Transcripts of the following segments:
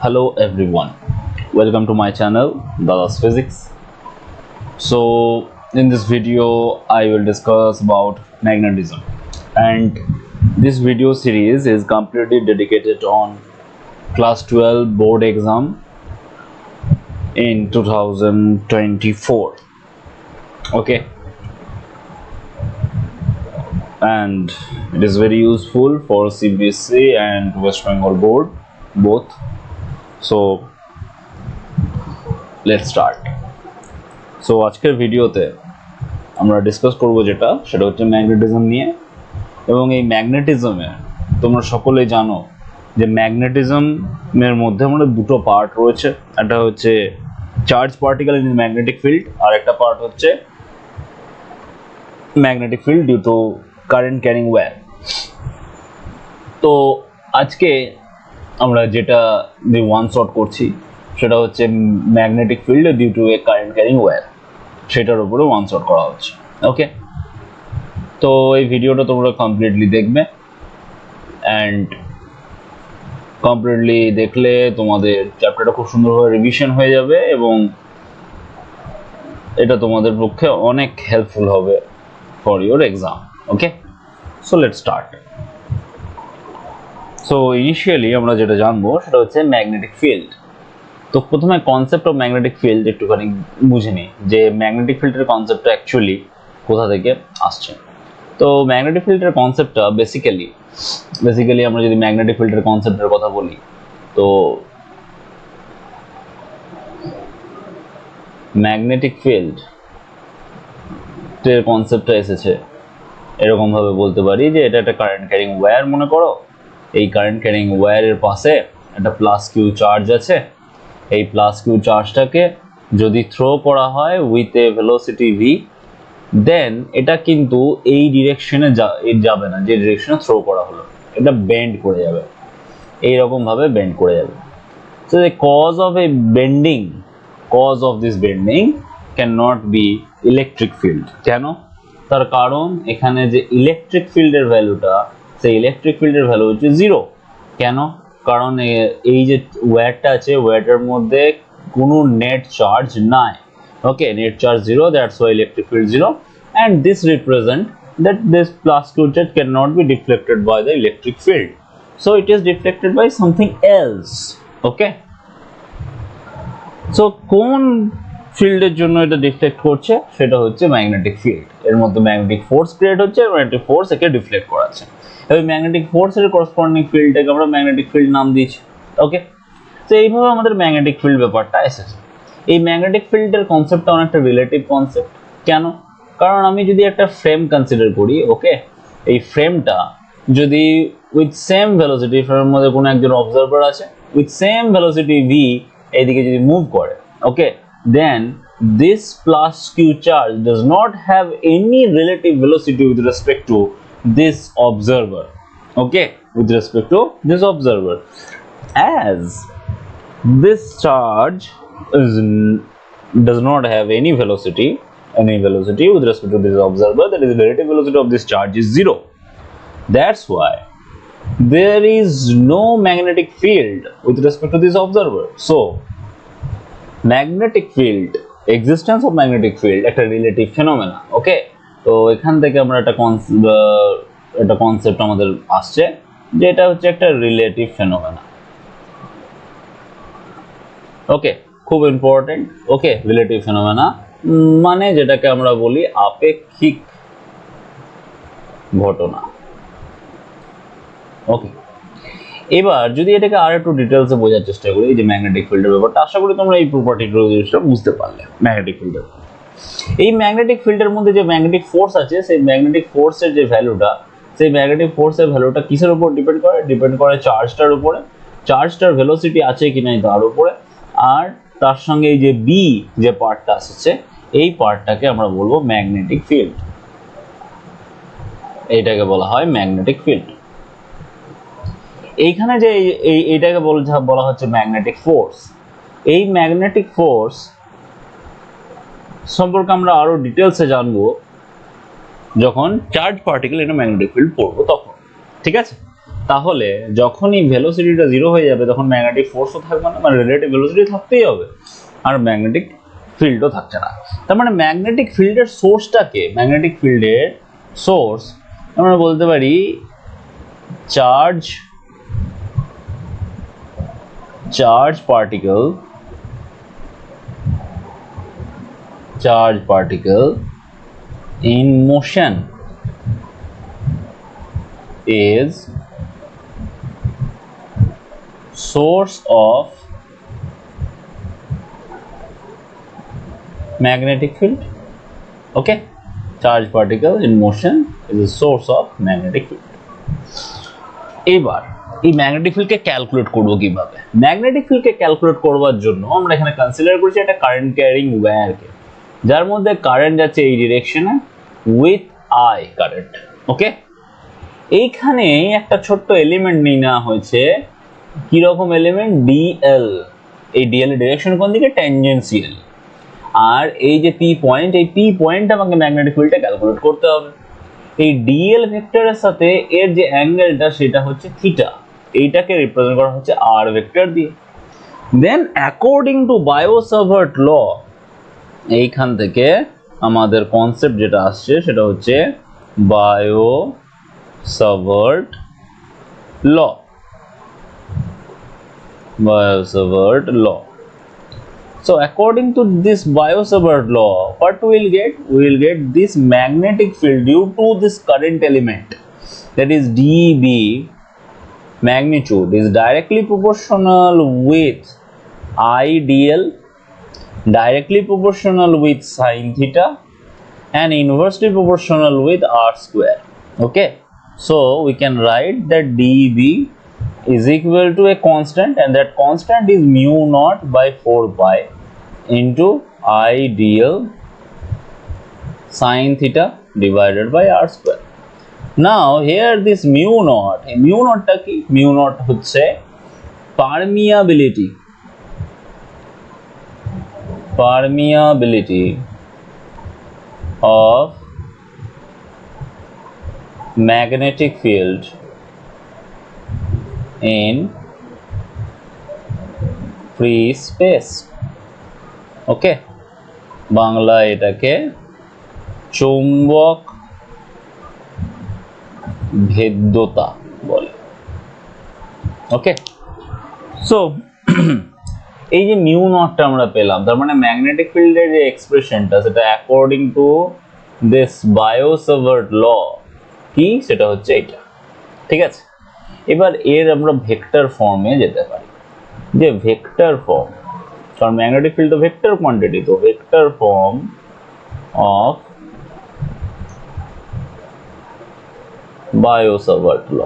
Hello everyone, welcome to my channel DADA'S Physics. So in this video I will discuss about magnetism, and this video series is completely dedicated on class 12 board exam in 2024. Okay, and it is very useful for Cbse and West Bengal board both. So let's start. So আজকের ভিডিওতে আমরা discuss করব সেটা হচ্ছে magnetism নিয়ে। এবং এই ম্যাগনেটিজমে তোমরা সকলেই জানো যে ম্যাগনেটিজমের মধ্যে আমাদের দুটো পার্ট রয়েছে, একটা হচ্ছে charge particle in magnetic field আর একটা পার্ট হচ্ছে magnetic field due to current carrying wire. তো আজকে আমরা যেটা দিয়ে ওয়ান শট করছি সেটা হচ্ছে magnetic field due to a current carrying wire, সেটার উপরে ওয়ান শট করা হচ্ছে। ওকে, তো এই ভিডিওটা তোমরা কমপ্লিটলি দেখবে, অ্যান্ড কমপ্লিটলি দেখলে তোমাদের চ্যাপ্টারটা খুব সুন্দরভাবে রিভিশন হয়ে যাবে এবং এটা তোমাদের পক্ষে অনেক হেল্পফুল হবে for your exam. Okay, so let's start. So initially আমরা যেটা জানবো সেটা হচ্ছে ম্যাগনেটিক ফিল্ড। তো প্রথমে কনসেপ্ট অফ ম্যাগনেটিক ফিল্ড একটুখানি বুঝে নিই যে ম্যাগনেটিক ফিল্ডের কনসেপ্টটা অ্যাকচুয়ালি কোথা থেকে আসছে। তো ম্যাগনেটিক ফিল্ডের কনসেপ্টটা বেসিক্যালি আমরা যদি ম্যাগনেটিক ফিল্ডের কনসেপ্টের কথা বলি, তো ম্যাগনেটিক ফিল্ডের কনসেপ্টটা এসেছে এরকমভাবে বলতে পারি যে এটা একটা কারেন্ট ক্যারিং ওয়্যার মনে করো। এই কারেন্ট ক্যারিং ওয়্যারের পাশে একটা প্লাস কিউ চার্জ আছে। এই প্লাস কিউ চার্জটাকে যদি থ্রো করা হয় উইথ এ ভেলোসিটি ভি, দেন এটা কিন্তু এই ডিরেকশনে যাবে না, যে ডিরেকশনে থ্রো করা হলো, এটা বেন্ড করে যাবে, এইরকমভাবে বেন্ড করে যাবে। So the cause of this bending can not be electric field. কেন? তার কারণ এখানে যে ইলেকট্রিক ফিল্ডের ভ্যালুটা, সেই ইলেকট্রিক ফিল্ডের ভ্যালু হচ্ছে জিরো। কেন? কারণ এই যে ওয়্যারটা আছে, ওয়্যারটার মধ্যে কোনো নেট চার্জ নাই। Okay, net charge zero, that's why electric field zero, and this represent that this plus q charge cannot be deflected by the electric field, so it is deflected by something else. Okay, so কোন ফিল্ডের জন্য এটা deflect করছে সেটা হচ্ছে magnetic field. এর মধ্যে magnetic force create হচ্ছে, ম্যাগনেটিক ফোর্স একে ডিফ্লেক্ট করাচ্ছে। এই ম্যাগনেটিক ফোর্সের করসপন্ডিং ফিল্ডটাকে আমরা ম্যাগনেটিক ফিল্ড নাম দিয়েছি। ওকে, তো এইভাবে আমাদের ম্যাগনেটিক ফিল্ড ব্যাপারটা এসেছে। এই ম্যাগনেটিক ফিল্ডের কনসেপ্টটা অনেকটা রিলেটিভ কনসেপ্ট। কেন? কারণ আমি যদি একটা ফ্রেম কনসিডার করি, ওকে, এই ফ্রেমটা যদি উইথ সেম ভেলোসিটি, ফ্রেমের মধ্যে কোনো একজন অবজারভার আছে, উইথ সেম ভেলোসিটি ভি এইদিকে যদি মুভ করে, ওকে, then this plus q charge does not have any relative velocity with respect to this observer. Okay, with respect to this observer, as this charge does not have any velocity with respect to this observer, that is the relative velocity of this charge is zero. That's why there is no magnetic field with respect to this observer. So magnetic field, existence of magnetic field একটা relative phenomena. ওকে, তো এখান থেকে আমরা একটা concept আমাদের আসছে যে এটা হচ্ছে একটা রিলেটিভ ফেনোমেনা। ওকে, খুব ইম্পর্টেন্ট। ওকে, রিলেটিভ ফেনোমেনা মানে যেটাকে আমরা বলি আপেক্ষিক ঘটনা। ওকে, এবার যদি এটাকে আর একটু ডিটেলসে বোঝার চেষ্টা করি, এই যে ম্যাগনেটিক ফিল্ডের ব্যাপারটা, আশা করি তোমরা এই প্রপার্টিগুলো জিনিসটা বুঝতে পারলে। ম্যাগনেটিক ফিল্ডের, এই ম্যাগনেটিক ফিল্ডের মধ্যে যে ম্যাগনেটিক ফোর্স আছে, সেই ম্যাগনেটিক ফোর্সের যে ভ্যালুটা, সেই ম্যাগনেটিক ফোর্সের ভ্যালুটা কিসের উপর ডিপেন্ড করে চার্জটার উপরে, চার্জটার ভেলোসিটি আছে কি নাই তার উপরে, আর তার সঙ্গে এই যে বি যে পার্টটা আসছে, এই পার্টটাকে আমরা বলবো ম্যাগনেটিক ফিল্ড। এইটাকে বলা হয় ম্যাগনেটিক ফিল্ড। এইখানে যে এইটাকে বলা হচ্ছে ম্যাগনেটিক ফোর্স। এই ম্যাগনেটিক ফোর্স সম্পর্কে আমরা আরো ডিটেলসে জানবো যখন charge particle in magnetic field পড়বো তখন। ঠিক আছে, তাহলে যখনই ভেলোসিটিটা 0 হয়ে যাবে তখন ম্যাগনেটিক ফোর্সও থাকবে না, মানে রিলেটিভ ভেলোসিটি থাকতেই হবে, আর ম্যাগনেটিক ফিল্ডও থাকছে না। তার মানে ম্যাগনেটিক ফিল্ডের সোর্সটাকে, ম্যাগনেটিক ফিল্ডের সোর্স আমরা বলতে পারি charge particle in motion is source of magnetic field. Okay, charge particle in motion is a source of magnetic field. এবার এই ম্যাগনেটিক ফিল্ডকে ক্যালকুলেট করব কিভাবে? ম্যাগনেটিক ফিল্ডকে ক্যালকুলেট করবার জন্য আমরা এখানে কনসিডার করছি একটা কারেন্ট ক্যারিং ওয়্যারকে, যার মধ্যে কারেন্ট যাচ্ছে এই ডিরেকশনে উইথ আই কারেন্ট। ওকে, এইখানে একটা ছোট্ট এলিমেন্ট নিয়ে নেওয়া হয়েছে। কি রকম এলিমেন্ট? ডিএল। এই ডিএল এর ডিরেকশন কোন দিকে? ট্যানজেনশিয়াল। আর এই যে পি পয়েন্ট, এই পি পয়েন্ট আমাকে ম্যাগনেটিক ফিল্ডটা ক্যালকুলেট করতে হবে। এই ডিএল ভেক্টরের সাথে এর যে অ্যাঙ্গেলটা সেটা হচ্ছে থিটা, এইটাকে রিপ্রেজেন্ট করা হচ্ছে আর ভেক্টর দিয়ে। দেন অ্যাকর্ডিং টু বায়ো-সাভার্ট ল, এইখান থেকে আমাদের কনসেপ্ট যেটা আসছে সেটা হচ্ছে bio-Savart law. So according to this Biot-Savart law, what we will get? We will get this magnetic field due to this current element, that is dB magnitude, is directly proportional with I dl, directly proportional with sin theta, and inversely proportional with r square. Okay, so we can write that dB is equal to a constant, and that constant is mu naught by 4 pi into I dl sin theta divided by r square. Now here this mu naught, mu naught টা কি? mu naught হচ্ছে permeability of magnetic field in free space. ওকে, বাংলা এটাকে চৌম্বক ভেদ্যতা বলে। ওকে, so এই যে mu নটটা আমরা পেলাম, তার মানে ম্যাগনেটিক ফিল্ডের যে এক্সপ্রেশনটা সেটা অ্যাকর্ডিং টু দিস বায়ো-সাভার্ট ল কি? সেটা হচ্ছে এটা। ঠিক আছে, এবার এর আমরা ভেক্টর ফর্মে যেতে পারি। যে ভেক্টর ফর্ম, কারণ ম্যাগনেটিক ফিল্ড তো ভেক্টর কোয়ান্টিটি, তো ভেক্টর ফর্ম অফ বায়ো-সাভার্ট ল।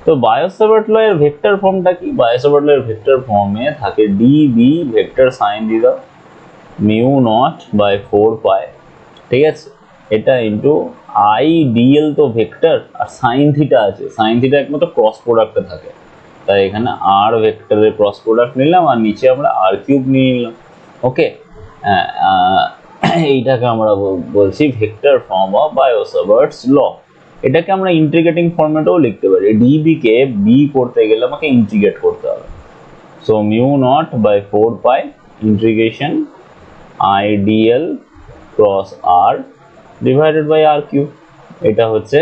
তো বায়ো-সাভার্ট ল এর ভেক্টর ফর্মটা কি? বায়ো-সাভার্ট ল এর ভেক্টর ফর্মে থাকে dB vector sine theta mu naught by 4 pi, ঠিক আছে, এটা ইনটু আই ডিএল তো ভেক্টর, আর সাইন থিটা আছে, সাইন থিটা একমাত্র ক্রস প্রোডাক্টে থাকে, তাই এখানে আর ভেক্টরের ক্রস প্রোডাক্ট নিলাম আর নিচে আমরা আর কিউব নিয়ে নিলাম। ওকে, এইটাকে আমরা বলছি ভেক্টর ফর্ম অফ বায়ো-সাভার্টস ল। এটাকে আমরা ইন্টিগ্রেটিং ফর্মেটেও লিখতে পারি। ডিবি কে বি করতে গেলে আমাকে ইন্টিগ্রেট করতে হবে। So mu naught by 4 pi integration I dl cross r divided by r cube, এটা হচ্ছে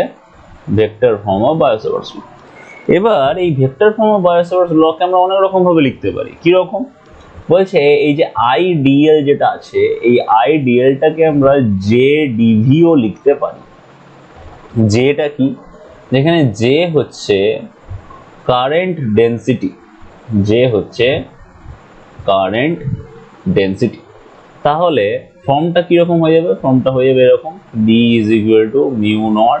vector form of Biot Savart's law. এবার এই ভেক্টর ফর্ম অফ বায়ো-সাভার্টস লকে আমরা অনেক রকম ভাবে লিখতে পারি। কি রকম? বলছে এই যে আই ডিএল যেটা আছে, এই আই ডিএলটাকে আমরা জে ডিভিও লিখতে পারি। জেটা কি? যেখানে জে হচ্ছে কারেন্ট ডেনসিটি, জে হচ্ছে কারেন্ট ডেনসিটি। তাহলে ফর্মটা কিরকম হয়ে যাবে? ফর্মটা হয়ে যাবে এরকম, d is equal to mu naught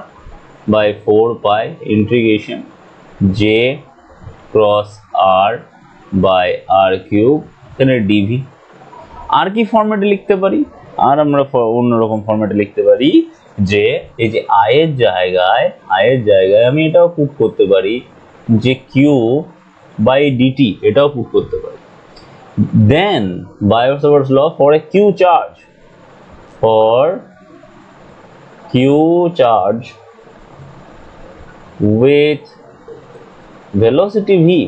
by 4 pi integration J cross r by r cube, এখানে ডিভি। আর কি ফর্মেটে লিখতে পারি? আর আমরা অন্যরকম ফর্মেটে লিখতে পারি যে এই যে আয়ের জায়গায় আমি এটাও পুট করতে পারি যে কিউ বাই ডিটি, এটাও পুট করতে পারি। Then Biot Savart's law for a Q charge with velocity V.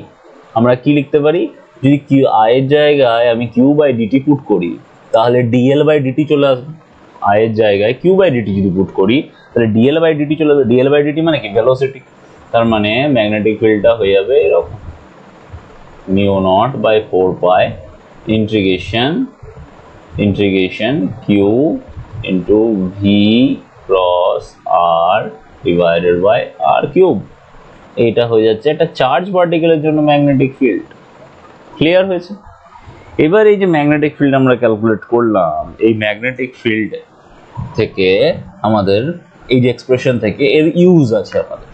আমরা কি লিখতে পারি, যদি কিউ আই এর জায়গায় আমি কিউ বাই ডিটি পুট করি তাহলে ডিএল বাই ডিটি চলে আসবে। আই এর জায়গায় কিউ বাই ডিটি যদি পুট করি তাহলে ডিএল বাই ডিটি চলে আসবে। ডিএল বাই ডিটি মানে কি, ভেলোসিটি। তার মানে ম্যাগনেটিক ফিল্ডটা হয়ে যাবে এরকম, mu naught by 4 pi integration q into v cross r divided by r cube. এইটা হয়ে যাচ্ছে একটা চার্জ পার্টিকেলের জন্য ম্যাগনেটিক ফিল্ড। ক্লিয়ার হয়েছে? এবার এই যে ম্যাগনেটিক ফিল্ড আমরা ক্যালকুলেট করলাম, এই ম্যাগনেটিক ফিল্ড থেকে আমাদের এই যে এক্সপ্রেশন থেকে এর ইউজ আছে আমাদের।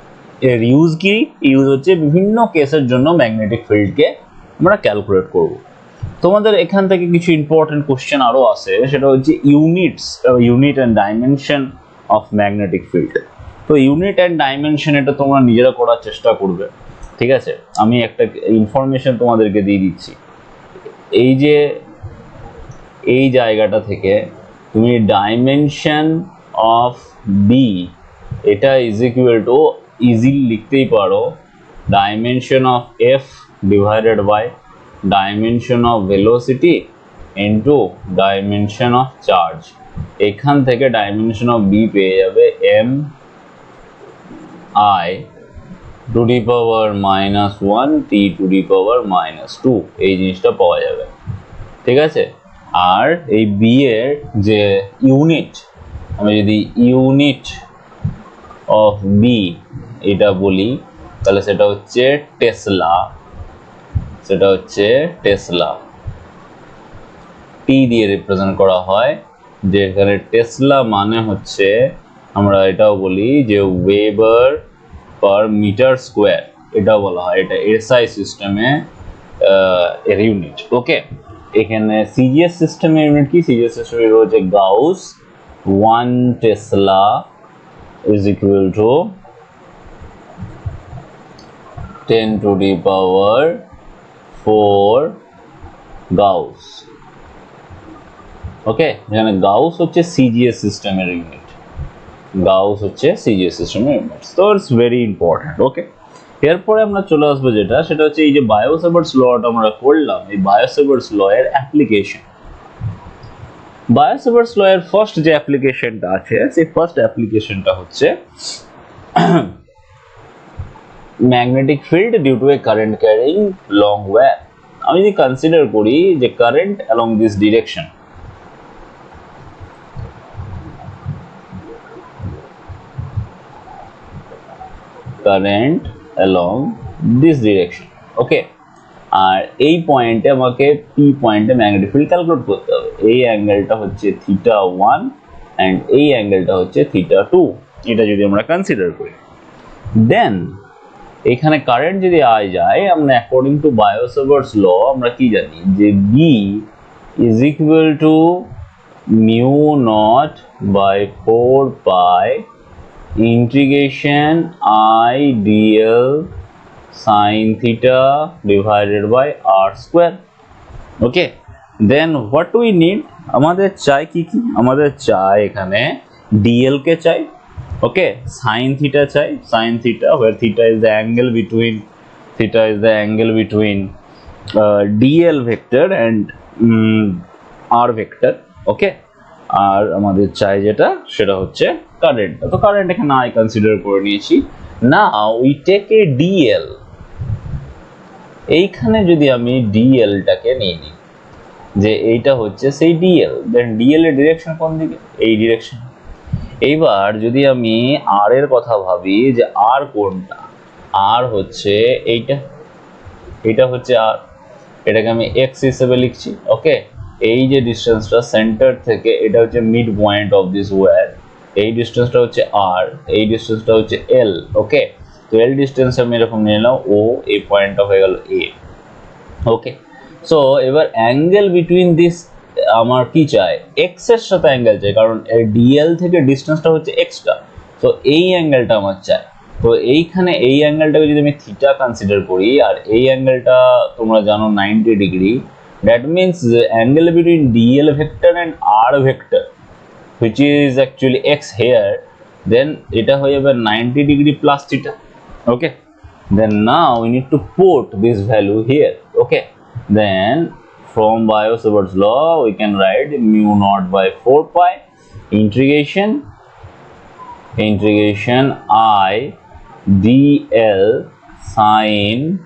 এর ইউজ কি? ইউজ হচ্ছে বিভিন্ন কেসের জন্য ম্যাগনেটিক ফিল্ডকে আমরা ক্যালকুলেট করব। তোমাদের এখান থেকে কিছু ইম্পর্টেন্ট কোশ্চেন আরো আছে, সেটা হচ্ছে unit and dimension of magnetic field. তো ইউনিট অ্যান্ড ডাইমেনশন এটা তোমরা নিজেরা করার চেষ্টা করবে, ঠিক আছে? আমি একটা ইনফরমেশন তোমাদেরকে দিয়ে দিচ্ছি। এই যে এই জায়গাটা থেকে তুমি ডাইমেনশন অফ বি এটা ইজ ইকুয়াল টু ইজিলি লিখতেই পারো dimension of F divided by dimension of velocity into dimension of charge. এখান থেকে ডাইমেনশন অফ বি পেয়ে যাবে M I to the power -1 T to the power -2, এই জিনিসটা পাওয়া যাবে, ঠিক আছে? আর এই বি এর যে ইউনিট, আমি যদি ইউনিট অফ বি এটা বলি তাহলে সেটা হচ্ছে টেসলা, টি দিয়ে রিপ্রেজেন্ট করা হয়, যেখানে টেসলা মানে হচ্ছে আমরা এটাও বলি যে ওয়েবার পার মিটার স্কোয়ার, এটাও বলা হয়। এটা এসআই সিস্টেমে এর ইউনিট। ওকে, এখানে সিজিএস সিস্টেমের ইউনিট কি? সিজিএস সিস্টেমে রয়েছে gauss, 1 tesla is equal to 10 to the power 4 gauss. Okay, এখানে গাউস হচ্ছে সিজিএস সিস্টেমের ইউনিট, তো ইটস ভেরি ইম্পর্টেন্ট। ওকে, এরপরে আমরা চলে আসবো সেটা হচ্ছে এই যে বায়োসেভার্টস লটা আমরা করলাম, এই বায়োসেভার্টস ল এর অ্যাপ্লিকেশন। বায়োসেভার্টস ল এর ফার্স্ট যে অ্যাপ্লিকেশনটা আছে, সেই ফার্স্ট অ্যাপ্লিকেশনটা হচ্ছে magnetic field due to a current carrying long wire. আমি যদি কনসিডার করি যে current along this direction, okay, আর এই পয়েন্টে আমাকে পি পয়েন্টে ম্যাগনেটিক ফিল্ড ক্যালকুলেট করতে হবে। এই অ্যাঙ্গেলটা হচ্ছে θ1 এন্ড এই অ্যাঙ্গেলটা হচ্ছে θ2, এটা যদি আমরা কনসিডার করি, দেন এখানে কারেন্ট যদি আই যায়, আমরা অ্যাকর্ডিং টু বায়োসেভার্টস ল আমরা কি জানি যে B is equal to mu naught by 4 pi integration I dl sin theta divided by r square. Okay, then what do we need? আমাদের চাই কি? আমাদের চাই এখানে dl কে চাই, ওকে, sin theta চাই, sin theta where theta is the angle between dl vector and r vector, ওকে। আর আমাদের চাই সেটা হচ্ছে কারেন্ট। তো কারেন্ট এখানে I কনসিডার করে নিয়েছি। Now we take a dl, এইখানে যদি আমি dl টাকে নিয়ে নিই যে এইটা হচ্ছে সেই dl, দেন dl এর ডিরেকশন কোন দিকে? এই ডিরেকশন। এইবার যদি আমি r এর কথা ভাবি যে r কোনটা, r হচ্ছে এইটা হচ্ছে r, এটাকে আমি x হিসেবে লিখছি, ওকে। এই যে ডিসটেন্সটা সেন্টার থেকে, এটা হচ্ছে mid point of this wire, এই ডিসটেন্সটা হচ্ছে r, এই ডিসটেন্সটা হচ্ছে l, ওকে। তো l ডিসটেন্স আমি এরকম নিয়ে নিলাম o, এই পয়েন্টটা হয়ে গেল a, ওকে। সো এবার অ্যাঙ্গেল বিটুইন দিস আমার কি চাই? x এর সাথে অ্যাঙ্গেল চাই, কারণ dl থেকে ডিসটেন্সটা হচ্ছে x টা, তো এই অ্যাঙ্গেলটা আমার চাই। তো এইখানে এই অ্যাঙ্গেলটাকে যদি আমি থিটা কনসিডার করি, আর এই অ্যাঙ্গেলটা তোমরা জানো 90 degree, that means angle between dl vector and r vector which is actually x here, then এটা হয়ে যাবে 90 degree plus theta, Okay, then now we need to put this value here. Okay, then from Biot-Savart's law we can write mu naught by 4 pi integration I dl sine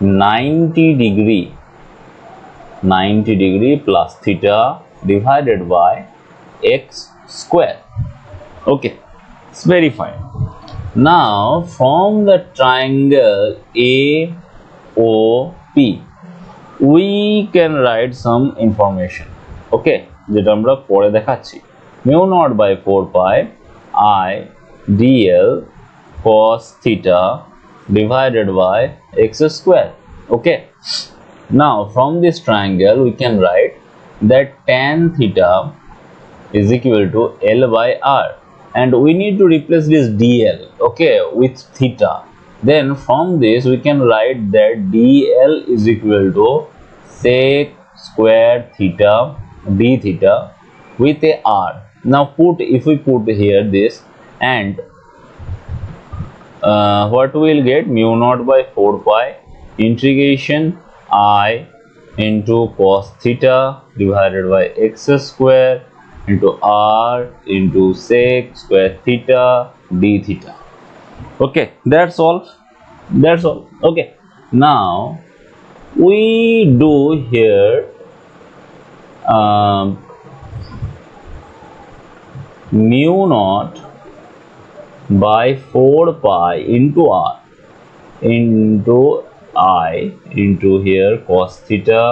90 degree plus theta divided by x square. Okay, it's very fine. Now from the triangle AOP we can write some information. Okay, যেটা আমরা পরে দেখাচ্ছি। mu naught by 4 pi I dl cos theta divided by x square. Okay, now from this triangle we can write that tan theta is equal to L by R, and we need to replace this dl, okay, with theta. Then from this we can write that dl is equal to sec square theta d theta with a r. Now if we put here this, and what we will get, mu naught by 4 pi integration I into cos theta divided by x square into r into sec square theta d theta. Okay, that's all. Okay, now we do here mu naught by 4 pi into r into I into here cos theta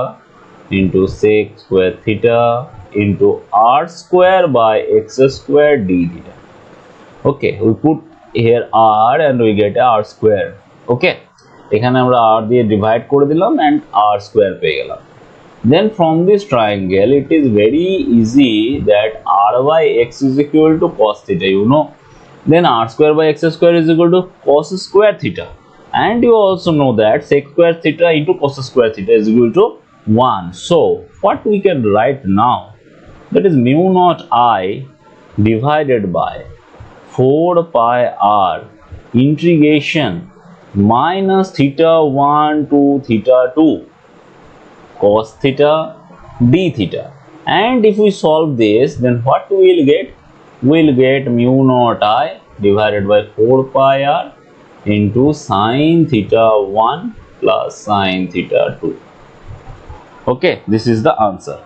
into sec square theta into r square by x square d theta. Okay, we put here r and we get r square. Okay, এখানে আমরা r দিয়ে divide করে দিলাম and r square পেয়ে গেলাম. Then from this triangle it is very easy that r by x is equal to cos theta, you know. Then r square by x square is equal to cos square theta, and you also know that sec square theta into cos square theta is equal to 1. So what we can write now, that is mu naught I divided by 4 pi r integration minus theta 1 to theta 2 cos theta d theta. And if we solve this, then what we will get? We will get mu naught I divided by 4 pi r into sine theta 1 plus sine theta 2. Okay, this is the answer.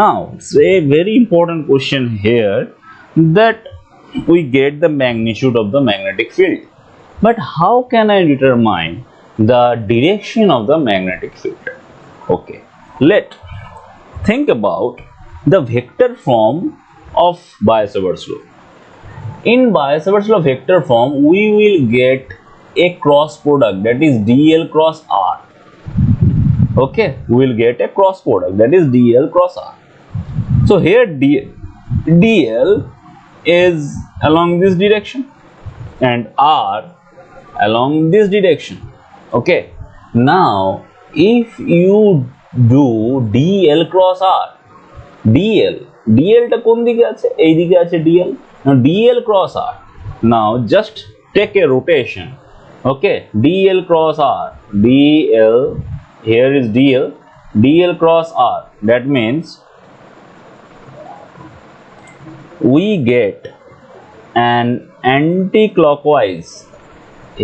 Now it's a very important question here, that we get the magnitude of the magnetic field, but how can I determine the direction of the magnetic field? Okay, let's think about the vector form of Biot-Savart's law. In Biot-Savart's law vector form, we will get a cross product, that is dl cross r. Okay, we will get a cross product, that is dl cross r. So here dl is along this direction and r along this direction. Okay, now if you do dl cross r, dl টা কোন দিকে আছে? এই দিকে আছে dl. Now dl cross r, now just take a rotation. Okay, dl cross r, dl, here is dl cross r, that means we get an anti-clockwise,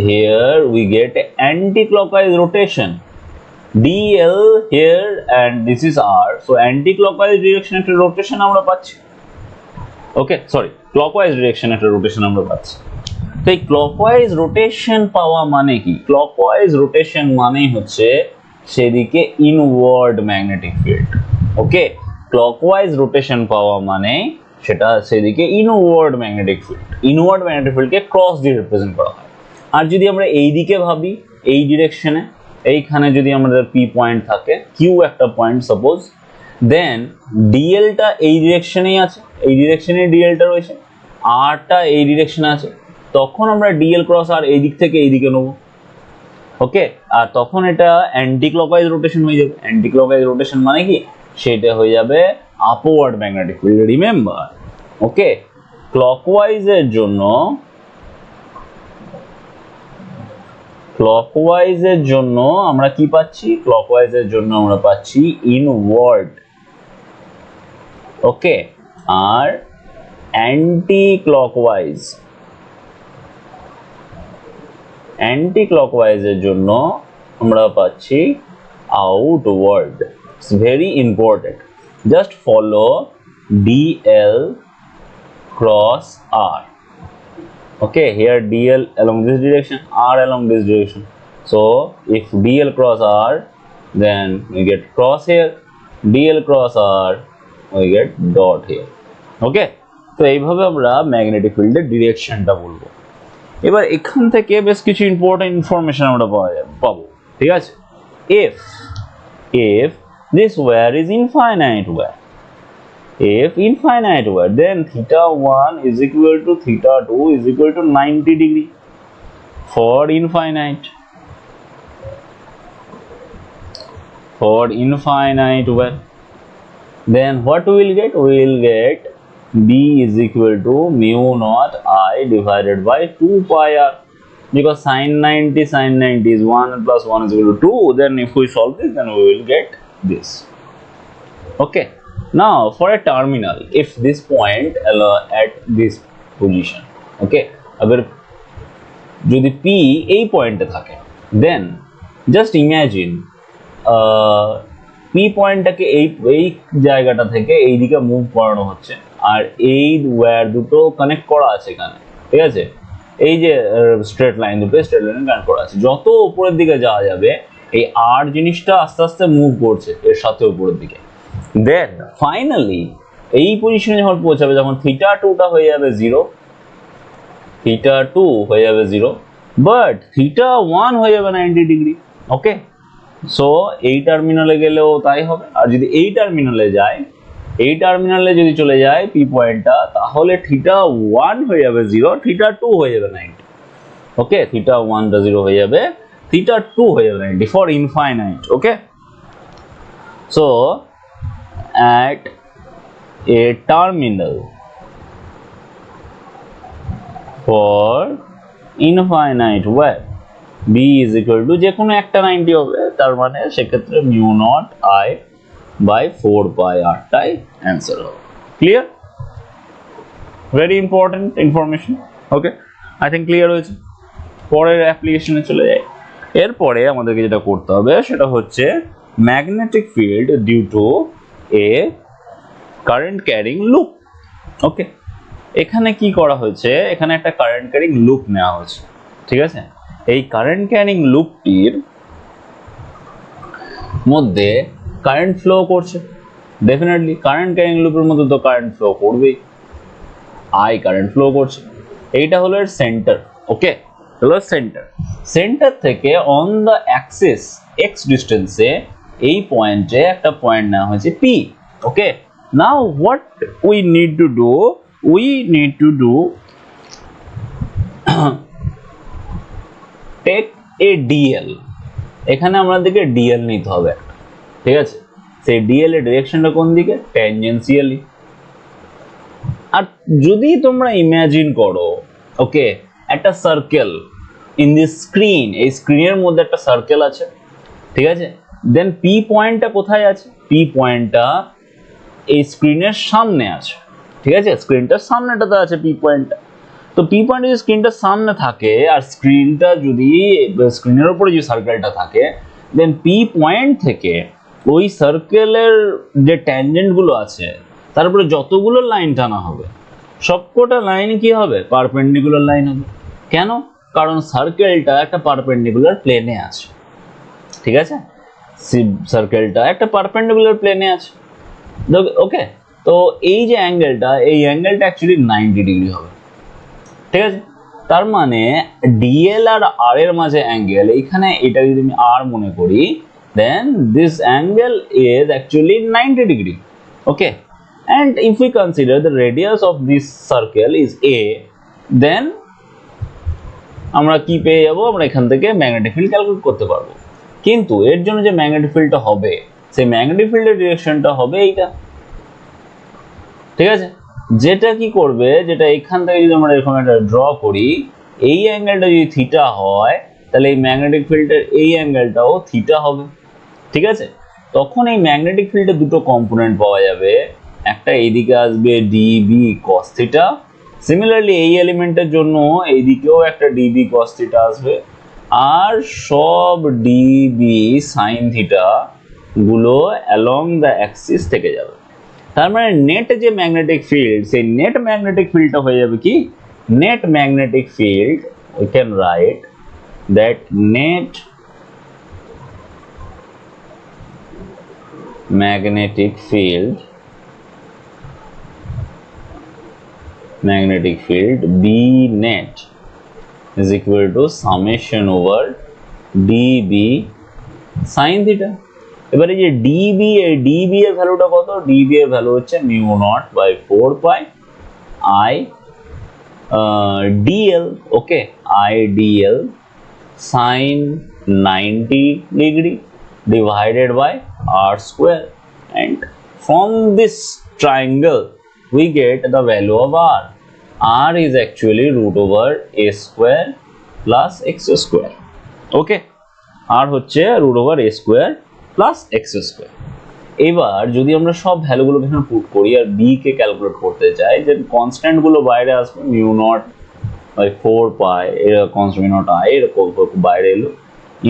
here we get an anti-clockwise rotation, dl here and this is r, so anti-clockwise direction একটা rotation আমরা পাচ্ছি. Okay, sorry, clockwise direction একটা rotation আমরা পাচ্ছি. তো এই clockwise rotation পাওয়া মানে কি? ক্লকওয়াইজ রোটেশন মানেই হচ্ছে সেদিকে inward magnetic field. Okay, clockwise rotation পাওয়া মানে সেটা সেদিকে inward magnetic field. Inward magnetic ফিল্ডকে ক্রস দিয়ে রিপ্রেজেন্ট করা হয়। আর যদি আমরা এই দিকে ভাবি, এই ডিরেকশনে, এইখানে যদি আমাদের পি পয়েন্ট থাকে, কিউ একটা পয়েন্ট সাপোজ, দেন ডিএলটা এই ডিরেকশনেই আছে, এই ডিরেকশনে ডিএলটা রয়েছে, আরটা এই ডিরেকশনে আছে, তখন আমরা ডিএল ক্রস আর এই দিক থেকে এই দিকে নেব। ওকে, আর তখন এটা অ্যান্টি ক্লকওয়াইজ রোটেশন হয়ে যাবে। অ্যান্টি ক্লকওয়াইজ রোটেশন মানে কি? সেটা হয়ে যাবে আপওয়ার্ড ম্যাগনেটিক ফিল্ড। রিমেম্বার, ওকে, ক্লকওয়াইজের জন্য ক্লকওয়াইজ এর জন্য আমরা কি পাচ্ছি, ক্লকওয়াইজ এর জন্য আমরা পাচ্ছি ইনওয়ার্ড, ওকে, আর অ্যান্টি ক্লকওয়াইজ এর জন্য আমরা পাচ্ছি outward. It's very important, just follow DL cross R. Okay, here DL along this direction, R along this direction. So if DL cross R, then we get cross here, DL cross R, we get dot here. Okay, তো এইভাবে আমরা magnetic ফিল্ডের ডিরেকশনটা বলবো। এবার এখান থেকে বেশ কিছু ইম্পর্টেন্ট ইনফরমেশন আমরা পাবো, ঠিক আছে। if this wire is infinite wire, if infinite wire, then theta 1 is equal to theta 2 is equal to 90 degree for infinite wire. Then what we will get? We will get B is equal to mu naught I divided by 2 pi r, because sin 90 is 1 plus 1 is equal to 2. Then if we solve this, then we will get this. Okay, now for a terminal, if this point at this position, okay, agar jodi P ei point e thake, then just imagine P point টাকে এই জায়গাটা থেকে এই দিকে move করানো হচ্ছে, আর এই wire দুটো কানেক্ট করা আছে এখানে, ঠিক আছে। এই যে স্ট্রেট লাইন দুটো স্ট্রেট লাইনে কানেক্ট করা আছে, যত উপরের দিকে যাওয়া যাবে এই আর জিনিসটা আস্তে আস্তে মুভ করছে এর সাথে উপরের দিকে। দেন ফাইনালি এই পজিশনে যখন পৌঁছাবে, যখন থিটা 2টা হয়ে যাবে 0, থিটা 2 হয়ে যাবে 0, বাট থিটা 1 হয়ে যাবে 90 ডিগ্রি। ওকে, সো এই টার্মিনালে গেলেও তাই হবে, আর যদি এই টার্মিনালে যায়, এই টার্মিনালে যদি চলে যায় পি পয়েন্টটা, তাহলে থিটা 1 হয়ে যাবে 0, থিটা 2 হয়ে যাবে 90। ওকে, থিটা 1টা 0 হয়ে যাবে, থিটা 2 হয়ে যাবে 90 for infinite. Okay, so at a terminal for infinite wire, B is equal to যে কোনো একটা 90 হবে, তার মানে সেক্ষেত্রে mu naught I by 4 pi r টাই অ্যান্সার হবে। Clear? Very important information. Okay, I think clear হয়েছে। পরের অ্যাপ্লিকেশনে চলে যাই। এরপরে আমাদেরকে যেটা করতে হবে সেটা হচ্ছে magnetic field due to a current carrying loop. Okay, এখানে কি করা হয়েছে, এখানে একটা কারেন্ট ক্যারিং লুপ নেওয়া হয়েছে, ঠিক আছে। এই কারেন্ট ক্যারিং লুপটির মধ্যে কারেন্ট ফ্লো করছে, ডেফিনেটলি কারেন্ট ক্যারিং লুপের মধ্যে তো কারেন্ট ফ্লো করবেই, আই কারেন্ট ফ্লো করছে। এইটা হলো এর সেন্টার। ওকে, হলো সেন্টার থেকে অন দ্য অ্যাক্সিস এক্স ডিস্টেন্সে এই পয়েন্টে একটা পয়েন্ট নেওয়া হয়েছে p. Okay, now what we need to do, take a dl. এখানে আমাদেরকে ডিএল নিতে হবে, ঠিক আছে। সেই ডিএল এর ডিরেকশনটা কোন দিকে, ট্যানজেনশিয়ালি। আর যদি তোমরা ইমাজিন করো, ওকে, একটা সার্কেল ইন দি স্ক্রিন, এই স্ক্রিনের মধ্যে একটা সার্কেল আছে, ঠিক আছে। দেন পি পয়েন্টটা কোথায় আছে, পি পয়েন্টটা এই স্ক্রিনের সামনে আছে, ঠিক আছে, স্ক্রিনটার সামনেটাতে আছে পি পয়েন্টটা। তো পি পয়েন্ট যদি স্ক্রিনটার সামনে থাকে আর স্ক্রিনটা যদি স্ক্রিনের উপরে যে সার্কেলটা থাকে, দেন পি পয়েন্ট থেকে ওই সার্কেলের যে ট্যানজেন্টগুলো আছে তার উপরে যতগুলো লাইন টানা হবে, সবকটা লাইন কি হবে, পারপেন্ডিকুলার লাইন হবে। কেন? কারণ সার্কেলটা একটা পারপেন্ডিকুলার প্লেনে আছে, ঠিক আছে, সার্কেলটা একটা পারপেন্ডিকুলার প্লেনে আছে। ওকে, তো এই যে অ্যাঙ্গেলটা, এই অ্যাঙ্গেলটা অ্যাকচুয়ালি 90 ডিগ্রি হবে, ঠিক আছে। তার মানে ডিএল আর আর এর মাঝে অ্যাঙ্গেল, এইখানে এটা যদি আমি আর মনে করি, then this angle is actually 90 degree. Okay, and if we consider the radius of this circle is a, then আমরা কি পেয়ে যাব, আমরা এখান থেকে ম্যাগনেটিক ফিল্ড ক্যালকুলেট করতে পারবো। কিন্তু এর জন্য যে ম্যাগনেটিক ফিল্ডটা হবে, সেই ম্যাগনেটিক ফিল্ডের ডিরেকশনটা হবে এইটা, ঠিক আছে। যেটা কি করবে, যেটা এখান থেকে যদি আমরা এরকম একটা ড্র করি, এই অ্যাঙ্গেলটা যদি থিটা হয়, তাহলে এই ম্যাগনেটিক ফিল্ডের এই অ্যাঙ্গেলটাও থিটা হবে, ঠিক আছে। তখন এই ম্যাগনেটিক ফিল্ডে দুটো কম্পোনেন্ট পাওয়া যাবে, একটা এইদিকে আসবে ডিবি কস থিটা, সিমিলারলি এই এলিমেন্টের জন্য এইদিকেও একটা ডিবি কস থিটা আসবে, আর সব ডিবি সাইন থিটা গুলো অ্যালং দ্য অ্যাক্সিস থেকে যাবে। তার মানে নেট যে ম্যাগনেটিক ফিল্ড, সেই নেট ম্যাগনেটিক ফিল্ডটা হয়ে যাবে কি, net magnetic field, we can write that net magnetic field B net is equal to summation over dB sin theta। এবারে যে dB, এই dB এর ভ্যালুটা কত, dB এর ভ্যালু হচ্ছে mu naught by 4 pi I dl, okay, I dl sin 90 degree divided by r square, and from this triangle we get the value of r is actually root over a square plus x square, okay, r হচ্ছে root over a square plus x square। এবার যদি আমরা সব ভ্যালুগুলো এখানে put করি আর b কে calculate করতে চাই, যে কনস্ট্যান্ট গুলো বাইরে আসবে, mu naught by 4 pi এর কনস্ট্যান্ট mu naught I এর বাইরে এলো,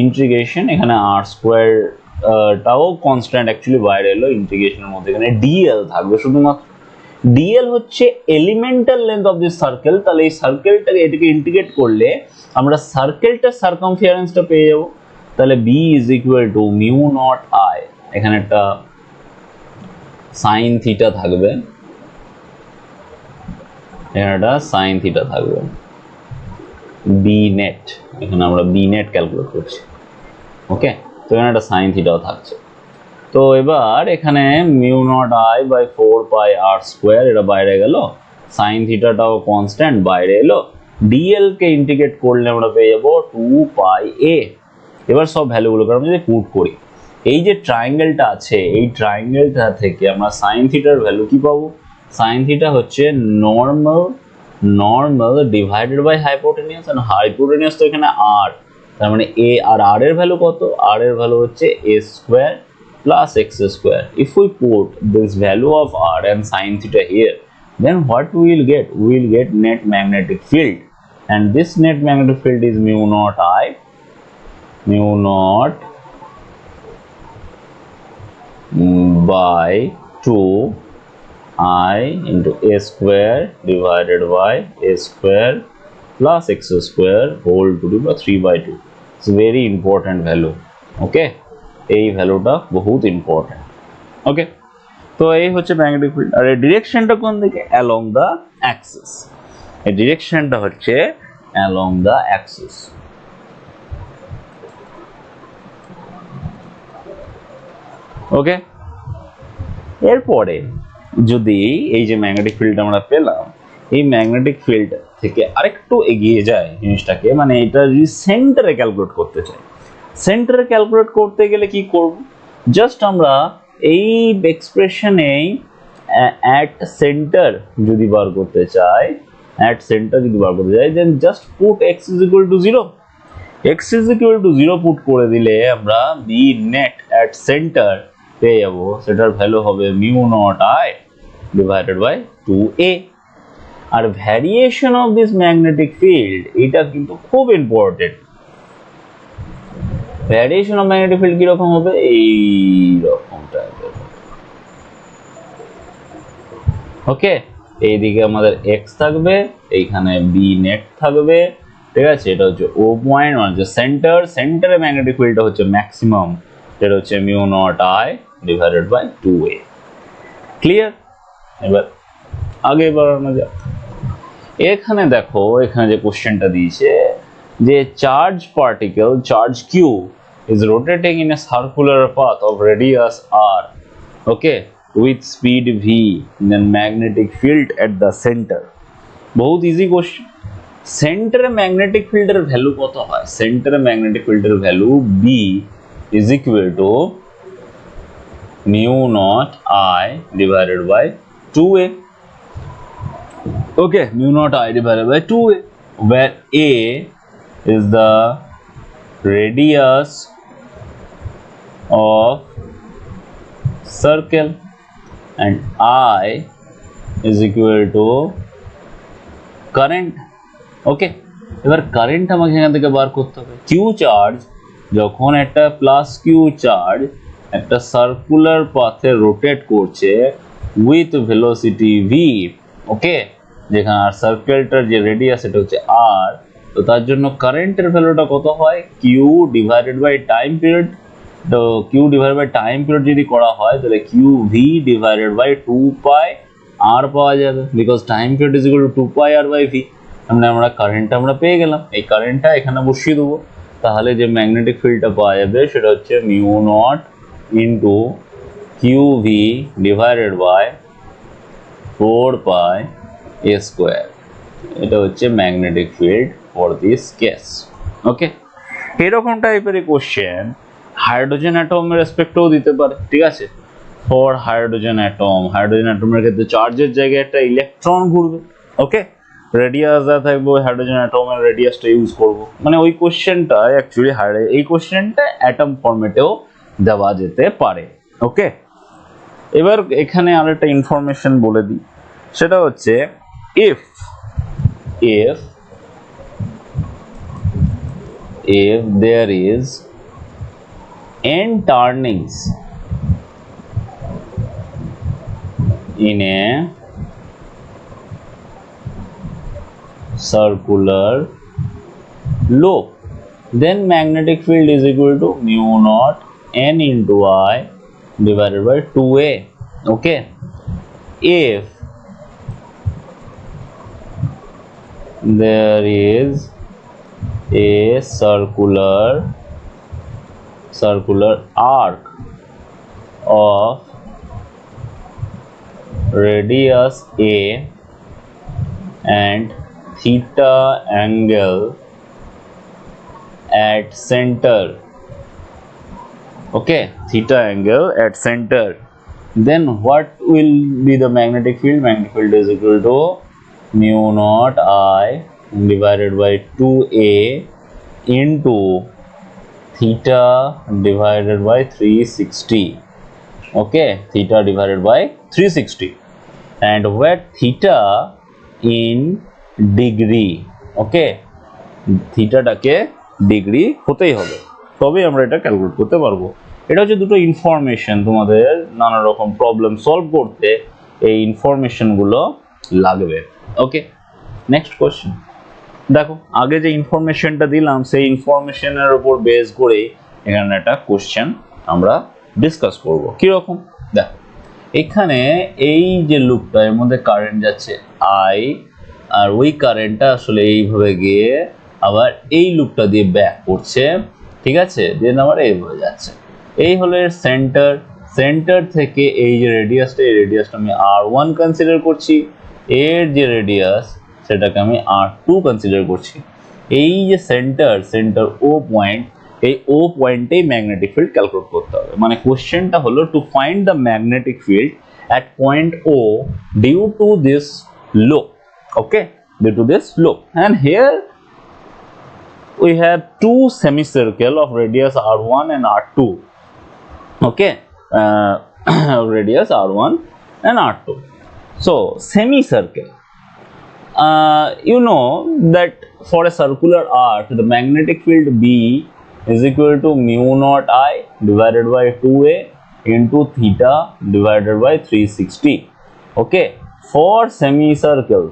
ইন্টিগ্রেশন এখানে r স্কয়ার টাও কনস্ট্যান্ট অ্যাকচুয়ালি বাইরে এলো, ইন্টিগ্রেশনের মধ্যে এখানে dl থাকবে শুধুমাত্র। dl হচ্ছে elemental length of this circle, তাহলে এই সার্কেলটাকে এটাকে ইন্টিগ্রেট করলে আমরা সার্কেলটার সারকামফারেন্সটা পেয়ে যাব, তাহলে b is equal to mu naught I, এখানে একটা sin থিটা থাকবে, এখানে একটা sin থিটা থাকবে, b net, এখানে আমরা b net ক্যালকুলেট করছি, ওকে, তো এখানে একটা sin থিটাও থাকছে। তো এবার এখানে mu naught I by 4 pi r square এটা বাইরে গেল, sin থিটাটাও কনস্ট্যান্ট বাইরে এলো, dl কে ইন্টিগ্রেট করলে আমরা পেয়ে যাব 2 pi a। এবার সব ভ্যালুগুলোকে আমরা যদি পুট করি, এই যে ট্রায়াঙ্গেলটা আছে, এই ট্রায়াঙ্গেলটা থেকে আমরা sin থিটার ভ্যালু কি পাবো, sin থিটা হচ্ছে নর্মাল ডিভাইডেড বাই হাইপোটেনিয়াস, আর হাইপোটেনিয়াস তো এখানে r, তার মানে a আর r এর ভ্যালু কত, r এর ভ্যালু হচ্ছে a square plus x square। If we put this value of r and sin theta here, then what we will get? We will get net magnetic field, and this net magnetic field is mu naught I, mu naught by 2 I into a square divided by a square plus x square whole to the power 3 by 2। It's a very important value, okay, এই ভ্যালুটা বহুত important, ওকে। তো এই হচ্ছে magnetic field, আর এই ডিরেকশনটা কোন দিকে, along দা Axis, এই ডিরেকশনটা হচ্ছে অ্যালং দা অ্যাক্সিস, ওকে। এরপরে যদি এই যে ম্যাগনেটিক ফিল্ড আমরা পেলাম, এই ম্যাগনেটিক ফিল্ড থেকে আরেকটু এগিয়ে যায় জিনিসটাকে, মানে এটা যদি সেন্টারে ক্যালকুলেট করতে চাই, সেন্টারে ক্যালকুলেট করতে গেলে কি করব, জাস্ট আমরা এই এক্সপ্রেশনেই অ্যাট সেন্টার যদি বার করতে চাই, then just put x is equal to 0, x is equal to 0 put করে দিলে আমরা b net at center পেয়ে যাব, সেটার ভ্যালু হবে mu naught I divided by 2a। আর variation of this magnetic field, এটা কিন্তু খুব important. Variation of magnetic field কি রকম হবে, এই রকম টাইপের, ওকে। এইদিকে আমাদের x থাকবে, এইখানে b নেট থাকবে, ঠিক আছে, এটা হচ্ছে o পয়েন্ট, মানে যে সেন্টারে ম্যাগনেটিক ফিল্ডটা হচ্ছে ম্যাক্সিমাম, যেটা হচ্ছে mu naught I divided by 2a, clear. এবার আগে বাড়ানো যাক, এখানে দেখো, এখানে যে কোশ্চেনটা দিয়েছে যে charge q is rotating in a circular path of radius r, okay, with speed v, then magnetic field at the center। বহুত ইজি কোশ্চেন। সেন্টারে ম্যাগনেটিক ফিল্ডের ভ্যালু কত হয়, সেন্টারে ম্যাগনেটিক ফিল্ডের value b is equal to mu naught I divided by 2a, okay, mu naught I divided by 2a, where a is the radius of circle and I is equal to current. ওকে, এবার current আমাকে এখান থেকে বার করতে হবে। Q charge যখন একটা plus Q charge একটা circular পাথে rotate করছে উইথ ভেলোসিটি ভি, ওকে, যেখানে আর সার্কেলটার যে রেডিয়াস এটা হচ্ছে আর, তো তার জন্য কারেন্টের ভ্যালুটা কত হয়, q divided by time period. তো q divided by time period যদি করা হয় তাহলে q v divided by 2 pi r পাওয়া যাবে, because time period is equal to 2 pi r by v. মানে আমরা কারেন্টটা আমরা পেয়ে গেলাম, এই কারেন্টটা এখানে বসিয়ে দেবো, তাহলে যে ম্যাগনেটিক ফিল্ডটা পাওয়া যাবে সেটা হচ্ছে mu naught into q v divided by 4 pi a square. এটা হচ্ছে magnetic field for this case. Okay, এরকম টাইপের কোশ্চেন হাইড্রোজেন অ্যাটমের রেসপেক্টেও দিতে পারে, ঠিক আছে। ফর হাইড্রোজেন অ্যাটমের ক্ষেত্রে চার্জের জায়গায় একটা ইলেকট্রন ঘুরবে, ওকে, রেডিয়াস যা থাকবে হাইড্রোজেন অ্যাটমের রেডিয়াসটা ইউজ করব। মানে ওই কোশ্চেনটা অ্যাকচুয়ালি এই কোশ্চেনটা অ্যাটম ফরম্যাটেও দেওয়া যেতে পারে। ওকে, এবার এখানে আরেকটা ইনফরমেশন বলে দিই, সেটা হচ্ছে if there is n turnings in a circular loop, then magnetic field is equal to mu naught n into I divided by 2a. Okay, if there is a circular arc of radius a and theta angle at center, okay, theta angle at center, then what will be the magnetic field? Magnetic field is equal to mu naught I divided by 2a into theta divided by 360, okay, theta divided by 360, and where theta in degree, okay, থিটাটাকে degree হতেই হবে, তবে আমরা এটা calculate করতে পারবো। এটা হচ্ছে দুটো ইনফরমেশন, তোমাদের নানা রকম প্রবলেম সলভ করতে এই ইনফরমেশনগুলো লাগবে। ওকে, নেক্সট কোশ্চেন দেখো, আগে যে ইনফরমেশনটা দিলাম সেই ইনফরমেশনের উপর বেস করে এখানে একটা কোশ্চেন আমরা ডিসকাস করব। কিরকম দেখো, এখানে এই যে লুপটা এর মধ্যে কারেন্ট যাচ্ছে আই, আর ওই কারেন্টটা আসলে এইভাবে গিয়ে আবার এই লুপটা দিয়ে ব্যাক করছে, ঠিক আছে, দেন আবার এইভাবে যাচ্ছে। এই হলো এর সেন্টার থেকে এই যে রেডিয়াসটা, এই রেডিয়াসটা আমি r1 কনসিডার করছি, এর যে রেডিয়াস সেটাকে আমি r2 কনসিডার করছি। এই যে সেন্টার ও পয়েন্ট, এই ও পয়েন্টেই ম্যাগনেটিক ফিল্ড ক্যালকুলেট করতে হবে। মানে কোশ্চেনটা হলো to find the magnetic field at point O due to this loop, okay, due to this loop, and here we have two semicircle of radius r1 and r2, okay, radius r1 and r2. So semicircle, you know that for a circular arc the magnetic field B is equal to mu naught I divided by 2a into theta divided by 360. Okay, for semicircle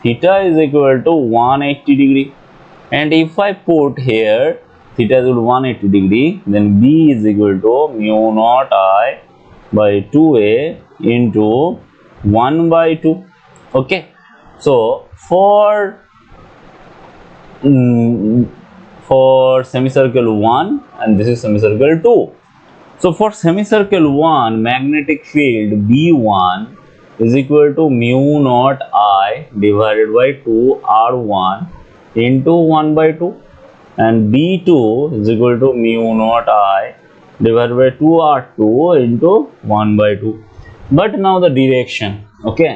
theta is equal to 180 degree, and if I put here theta is equal to 180 degree, then B is equal to mu naught I by 2a into 1 by 2. Okay, so for semicircle 1 and this is semicircle 2. So for semicircle 1 magnetic field B1 is equal to mu naught I divided by 2r1 into 1 by 2, and B2 is equal to mu naught I divided by 2r2 into 1 by 2. But now the direction, okay,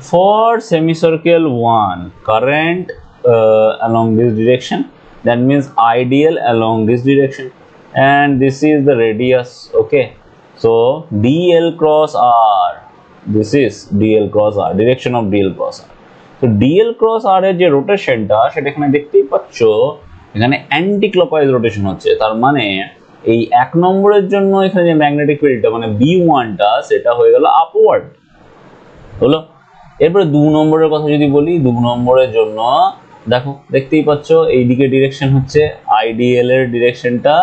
For semicircle 1 current along this direction, that means ideal along this direction, and this is the radius. Okay, so dl cross r, this is dl cross r, direction of dl cross r. তো dl cross r এর যে রোটেশনটা সেটা এখানে দেখতেই পাচ্ছ, এখানে anti clockwise rotation হচ্ছে। তার মানে এই 1 নম্বরের জন্য এখানে যে ম্যাগনেটিক ফিল্ডটা মানে b1 টা সেটা হয়ে গেল আপওয়ার্ড হলো। এরপরে 2 নম্বরের কথা যদি বলি, 2 নম্বরের জন্য দেখো দেখতেই পাচ্ছ এইদিকে ডিরেকশন হচ্ছে, আইডিএল এর ডিরেকশনটা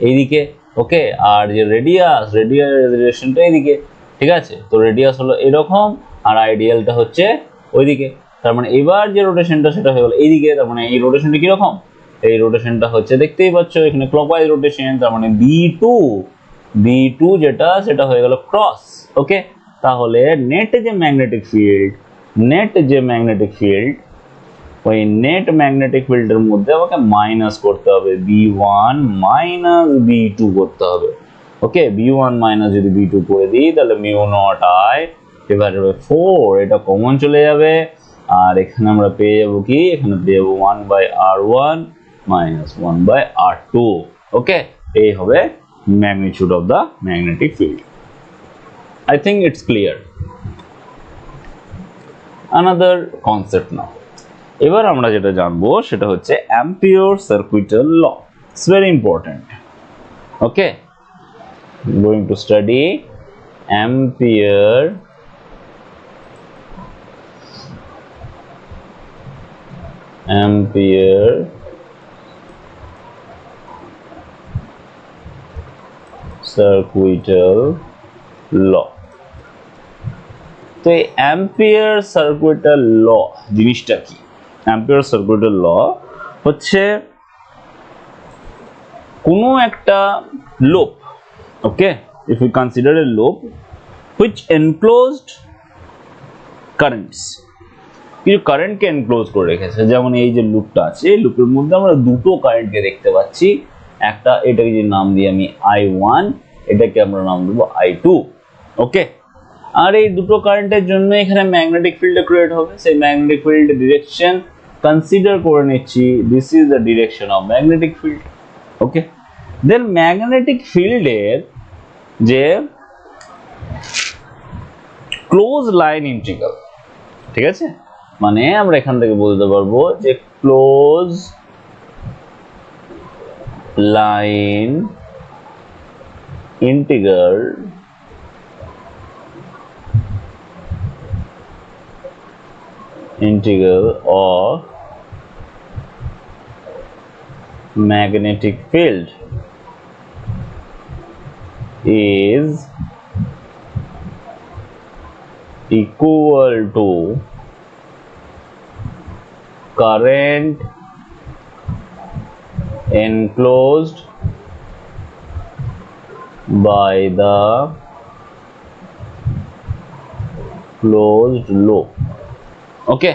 এইদিকে। ওকে, আর যে রেডিয়াস ডিরেকশনটা এইদিকে। ঠিক আছে, তো রেডিয়াস হলো এরকম আর আইডিএলটা হচ্ছে ওইদিকে। তার মানে এবার যে রোটেশনটা সেটা হয়ে গেল এইদিকে। তার মানে এই রোটেশনটা কিরকম, এই রোটেশনটা হচ্ছে দেখতেই পাচ্ছ এখানে ক্লকওয়াইজ রোটেশন। তার মানে B2 যেটা সেটা হয়ে গেল ক্রস। ওকে, তাহলে নেট যে ম্যাগনেটিক ফিল্ড ওই নেট ম্যাগনেটিক ফিল্ডের মধ্যে আমাকে মাইনাস করতে হবে, B1 মাইনাস B2 করতে হবে। ওকে, B1 মাইনাস যদি B2 করে দিই তাহলে mu naught I divided by 4, এটা কমন চলে যাবে। আর এখানে আমরা পেয়ে যাবো কি, এখানে পেয়ে যাবো 1/r1 মাইনাস 1/r2। ওকে, এই হবে magnitude of the magnetic field. I think it's clear. Another concept now. এবার আমরা যেটা জানবো সেটা হচ্ছে ampere circuital law. It's very important. Okay, I'm going to study ampere circuital law. তো এই অ্যাম্পিয়ার সার্কুইটাল ল জিনিসটা কি? অ্যাম্পিয়ার সার্কুইটাল ল হচ্ছে কোনো একটা loop. Okay, if you consider a loop which enclosed currents, কিছু কারেন্টকে এনক্লোজ করে রেখেছে। যেমন এই যে লুপটা আছে, এই লুপের মধ্যে আমরা দুটো কারেন্টকে দেখতে পাচ্ছি। একটা, এটাকে যে নাম দিই আমি I1, এটাকে আমরা নাম দেবো I2। ওকে, আর এই দুটো কারেন্টের জন্য এখানে ম্যাগনেটিক ফিল্ড ক্রিয়েট হবে। সেই ম্যাগনেটিক ফিল্ডের ডিরেকশন কনসিডার করে নিচ্ছি, this is the direction of magnetic field. Okay, then magnetic ফিল্ডের যে ক্লোজ লাইন ইন্টিগ্রাল, ঠিক আছে, মানে আমরা এখান থেকে বলতে পারবো যে close line integral of magnetic field is equal to current enclosed by the closed loop। ওকে,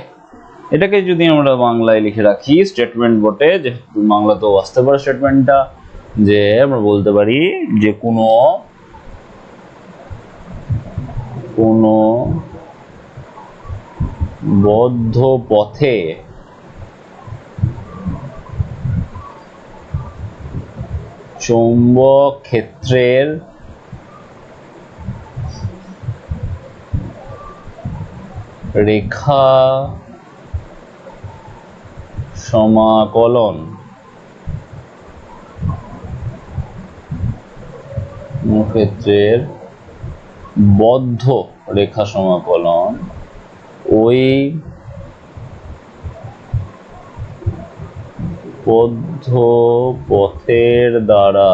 এটাকে যদি আমরা বাংলায় লিখে রাখি স্টেটমেন্ট বটে, যে বাংলাতেও আসতে পারে স্টেটমেন্টটা, যে আমরা বলতে পারি যে কোনো বদ্ধ পথে চৌম্বক ক্ষেত্রের রেখা সমাকলন ক্ষেত্রের বদ্ধ রেখা সমাকলন ওই বদ্ধ পথের দ্বারা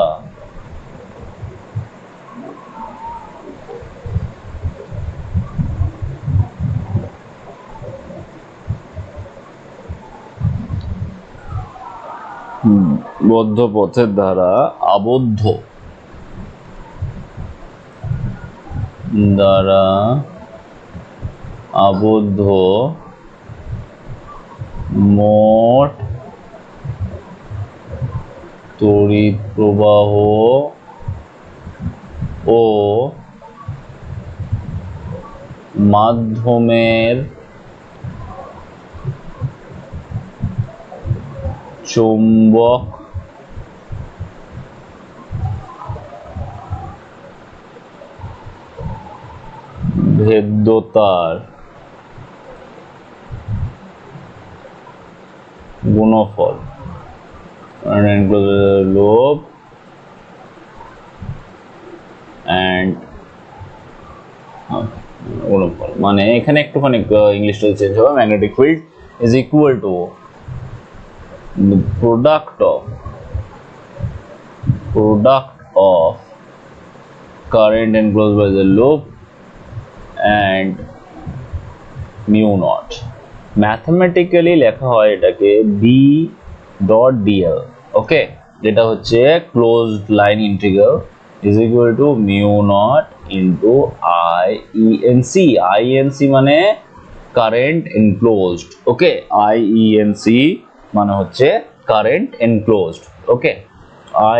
বদ্ধ পথের দ্বারা আবদ্ধ মোট তড়িৎ প্রবাহ ও মাধ্যমের চৌম্বক ভেদ্যতার গুণফল লোভ and গুণফল, মানে এখানে একটুখানি ইংলিশটা চেঞ্জ হবে। Magnetic field is equal to the product of current enclosed by the loop and mu naught। Mathematically লেখা হয় এটাকে b ডট dl, ওকে, যেটা হচ্ছে closed line integral is equal to mu naught into IENC। IENC মানে current enclosed, ওকে, IENC মানে হচ্ছে current enclosed, ওকে।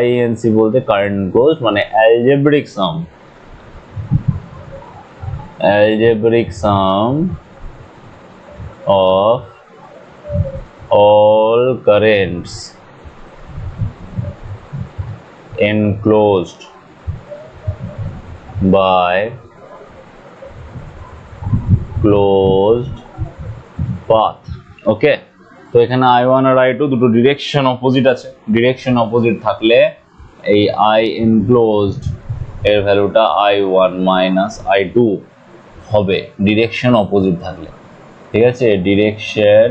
IENC বলতে current enclosed মানে algebraic sum of all currents enclosed by closed path, ওকে। তো এখানে I1 আর I2 দুটো ডিরেকশন অপোজিট আছে, direction opposite থাকলে এই I enclosed এর ভ্যালুটা I1 মাইনাস I2 হবে ডিরেকশন অপোজিট থাকলে, ঠিক আছে, ডিরেকশন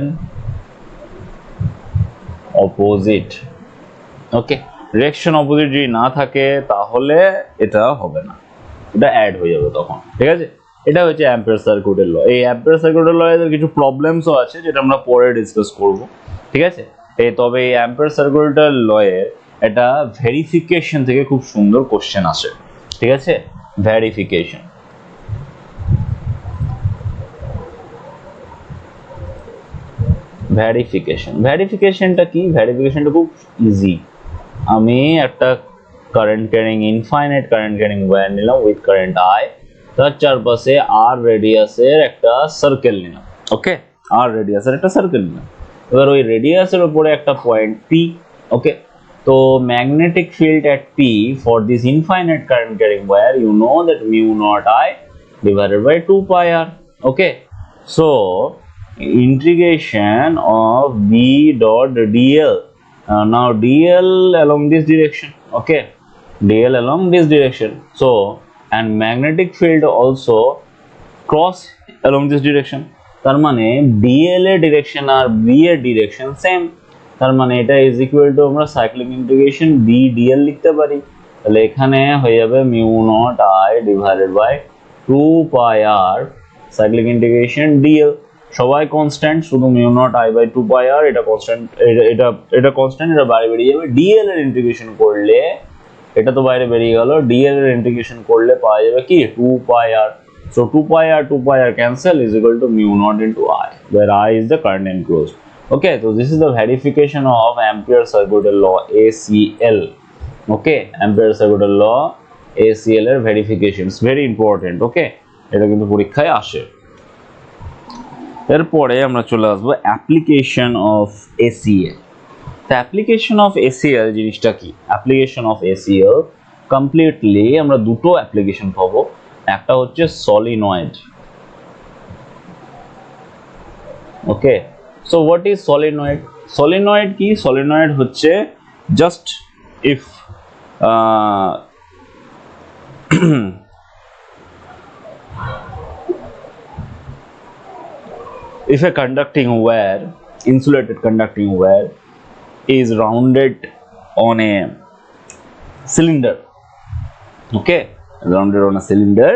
অপোজিট, ওকে। ডিরেকশন অপোজিট যদি না থাকে তাহলে এটা হবে না, এটা অ্যাড হয়ে যাবে তখন, ঠিক আছে। এটা হচ্ছে অ্যাম্পিয়ার সার্কিটের ল। এই অ্যাম্পিয়ার সার্কিটের ল এর কিছু প্রবলেমসও আছে যেটা আমরা পরে ডিসকাস করব, ঠিক আছে। তবে এই অ্যাম্পিয়ার সার্কিটের ল এর এটা ভেরিফিকেশন থেকে খুব সুন্দর কোশ্চেন আসে, ঠিক আছে। ভেরিফিকেশনটা কি? ভেরিফিকেশনটা খুব ইজি। আমি একটা current carrying infinite current carrying wire নিলাম উইথ কারেন্ট আই, তার চারপাশে আর রেডিয়াসের একটা সার্কেল নিলাম, ওকে, আর রেডিয়াসের একটা সার্কেল নিলাম। এবার ওই রেডিয়াসের উপরে একটা পয়েন্ট পি, ওকে। তো magnetic field at p for this infinite current carrying wire you know that mu naught I divided by 2 pi r, okay। So integration of b dot dl, now dl along this direction, okay, dl along this direction, so and magnetic field also cross along this direction, তার মানে dl এর direction আর b এর direction same, তার মানে এটা is equal to আমরা cyclic integration b dl লিখতে পারি। তাহলে এখানে হয়ে যাবে mu naught i divided by 2 pi r cyclic integration dl, সবাই কনস্ট্যান্ট, শুধু mu naught i by 2 pi r এটা কনস্ট্যান্ট, এটা কনস্ট্যান্ট, এটা বাইরে বেরিয়ে যাবে। dl এর ইন্টিগ্রেশন করলে এটা তো বাইরে বেরিয়ে গেল, dl এর ইন্টিগ্রেশন করলে পাওয়া যাবে কি 2 pi r, so 2 pi r cancel is equal to mu naught into I, where I is the current enclosed, okay। So this is the verification of ampere circuit law ACL, okay, ampere circuit law ACL এর verification is very important, okay, এটা কিন্তু পরীক্ষায় আসে। এরপরে আমরা চলে আসবো application of ACL। The application of ACL জিনিসটা কি? অ্যাপ্লিকেশন অফ ACL কমপ্লিটলি আমরা দুটো অ্যাপ্লিকেশন পাবো। একটা হচ্ছে solenoid, okay. So what is solenoid? Solenoid কি? সলিনয়েড হচ্ছে just if if a conducting wire, insulated conducting wire is rounded on a cylinder, okay, rounded on a cylinder,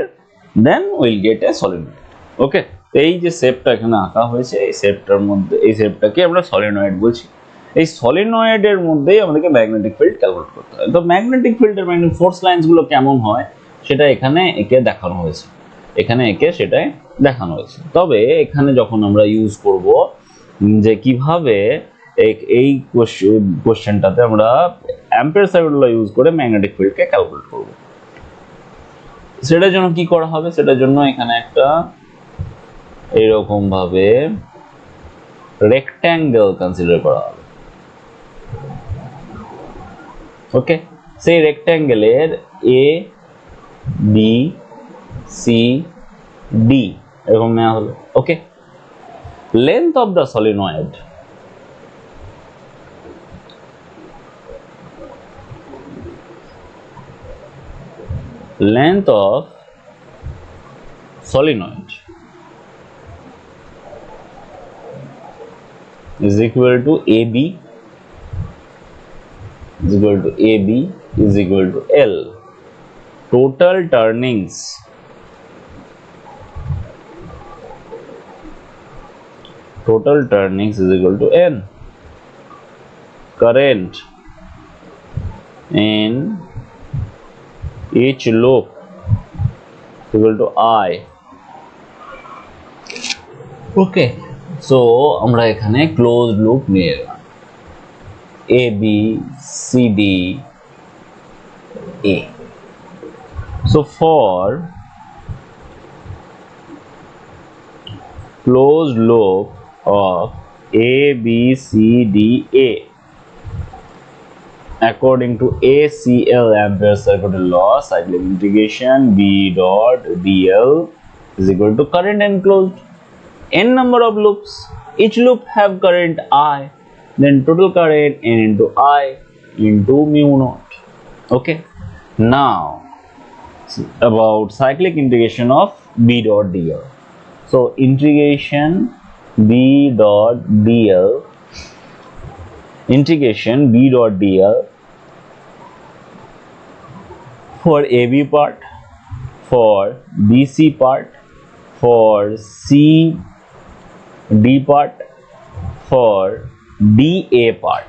then we'll get a solenoid, okay। এই যে শেপটা এখানে আঁকা হয়েছে, এই শেপটার মধ্যে, এই শেপটাকে আমরা সলিনয়েড বলছি। এই সলিনয়েডের মধ্যেই আমাদেরকে ম্যাগনেটিক ফিল্ড ক্যালকুলেট করতে হয়। তো ম্যাগনেটিক ফিল্ডের ম্যাগনেটিক ফোর্স লাইনসগুলো কেমন হয় সেটা এখানে এঁকে দেখানো হয়েছে, এখানে এঁকে সেটাই দেখানো হয়েছে। তবে এখানে যখন আমরা ইউজ করব যে কিভাবে এই কোশ্চেনটাতে আমরা অ্যাম্পিয়ার সার্কিট ল ইউজ করে ম্যাগনেটিক ফিল্ডকে ক্যালকুলেট করব, সেটার জন্য কি করা হবে? সেটার জন্য এখানে একটা এইরকম ভাবে রেক্ট্যাঙ্গেল কনসিডার করা হবে। ওকে, সেই রেক্ট্যাঙ্গেলের এ বি সি ডি এরকম নেওয়া হলো। Okay, length of the solenoid is equal to AB is equal to L. Total turnings is equal to N. Current in each loop is equal to I. Okay, so আমরা এখানে closed loop নিয়ে এলাম, A B C D A. So for closed loop of A B C D A according to ACL Ampere circuit law, cyclic integration B dot DL is equal to current enclosed n number of loops, each loop have current I, then total current n into I into mu naught. Okay, now about cyclic integration of B dot DL. So integration B dot DL for AB part, for BC part, for CD part, for DA part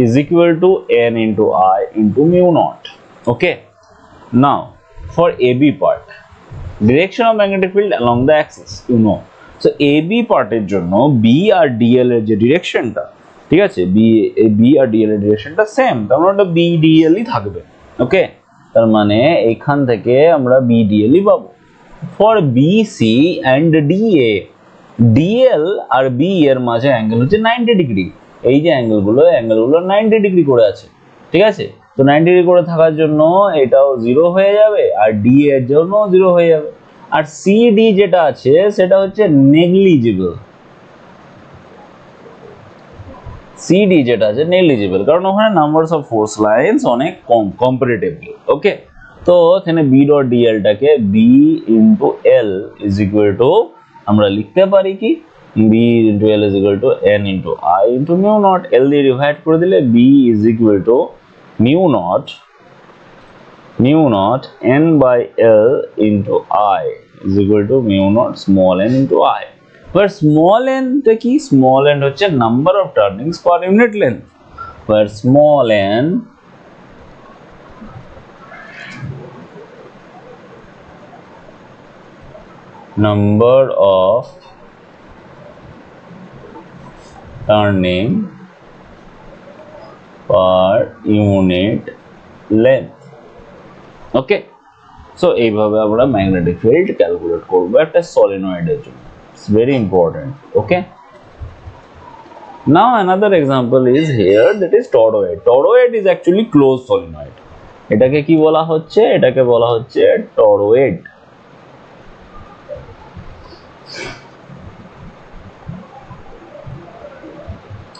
is equal to n into I into mu naught. Okay, now for AB part, direction of magnetic field along the axis, you know. So AB পার্টের জন্য B আর DL এর যে ডিরেকশনটা, ঠিক আছে, B আর DL এর ডিরেকশনটা same, তার মানে ওটা BDL ই থাকবে। ওকে, তার মানে এখান থেকে আমরা BDL ই পাবো। For BC and DA, DL আর B এর মাঝে অ্যাঙ্গেল হচ্ছে 90 ডিগ্রি। এই যে অ্যাঙ্গেলগুলো 90 ডিগ্রি করে আছে, ঠিক আছে। তো 90 ডিগ্রি করে থাকার জন্য এটাও 0 হয়ে যাবে আর ডি এর জন্য 0 হয়ে যাবে। আর সিডি যেটা আছে সেটা হচ্ছে নেগলিজিবল, সিডি যেটা আছে নেগলিজিবল, কারণ ওখানে নাম্বারস অফ ফোর্স লাইন্স অনেক কম কম্পারেটিভলি। ওকে, তো এখানে বি ডট ডিএল টাকে B into L is equal to আমরা লিখতে পারি কি, B into L is equal to N into I into mu naught. L দিয়ে ডিভাইড করে দিলে B is equal to mu naught n by L into I is equal to mu naught small n into I, where small n টা কি, small n হচ্ছে number of turnings per unit length, where small n number of turning per unit length. Okay, so এইভাবে আমরা magnetic field calculate করব একটা সলিনয়েডের জন্য। It's very important. Okay, now another example is here, that is toroid. Toroid is actually close solenoid. এটাকে কি বলা হচ্ছে, এটাকে বলা হচ্ছে toroid.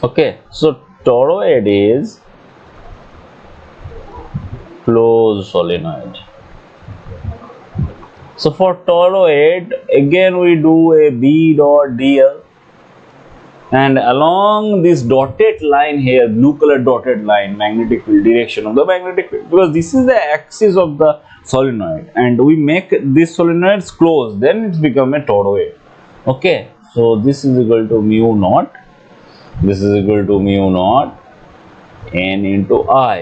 Okay, so toroid is closed solenoid. So for toroid again we do a B dot DL, and along this dotted line here, blue color dotted line, magnetic field, direction of the magnetic field, because this is the axis of the solenoid and we make this solenoids closed, then it's become a toroid. Okay, so this is equal to mu naught, this is equal to mu naught n into I,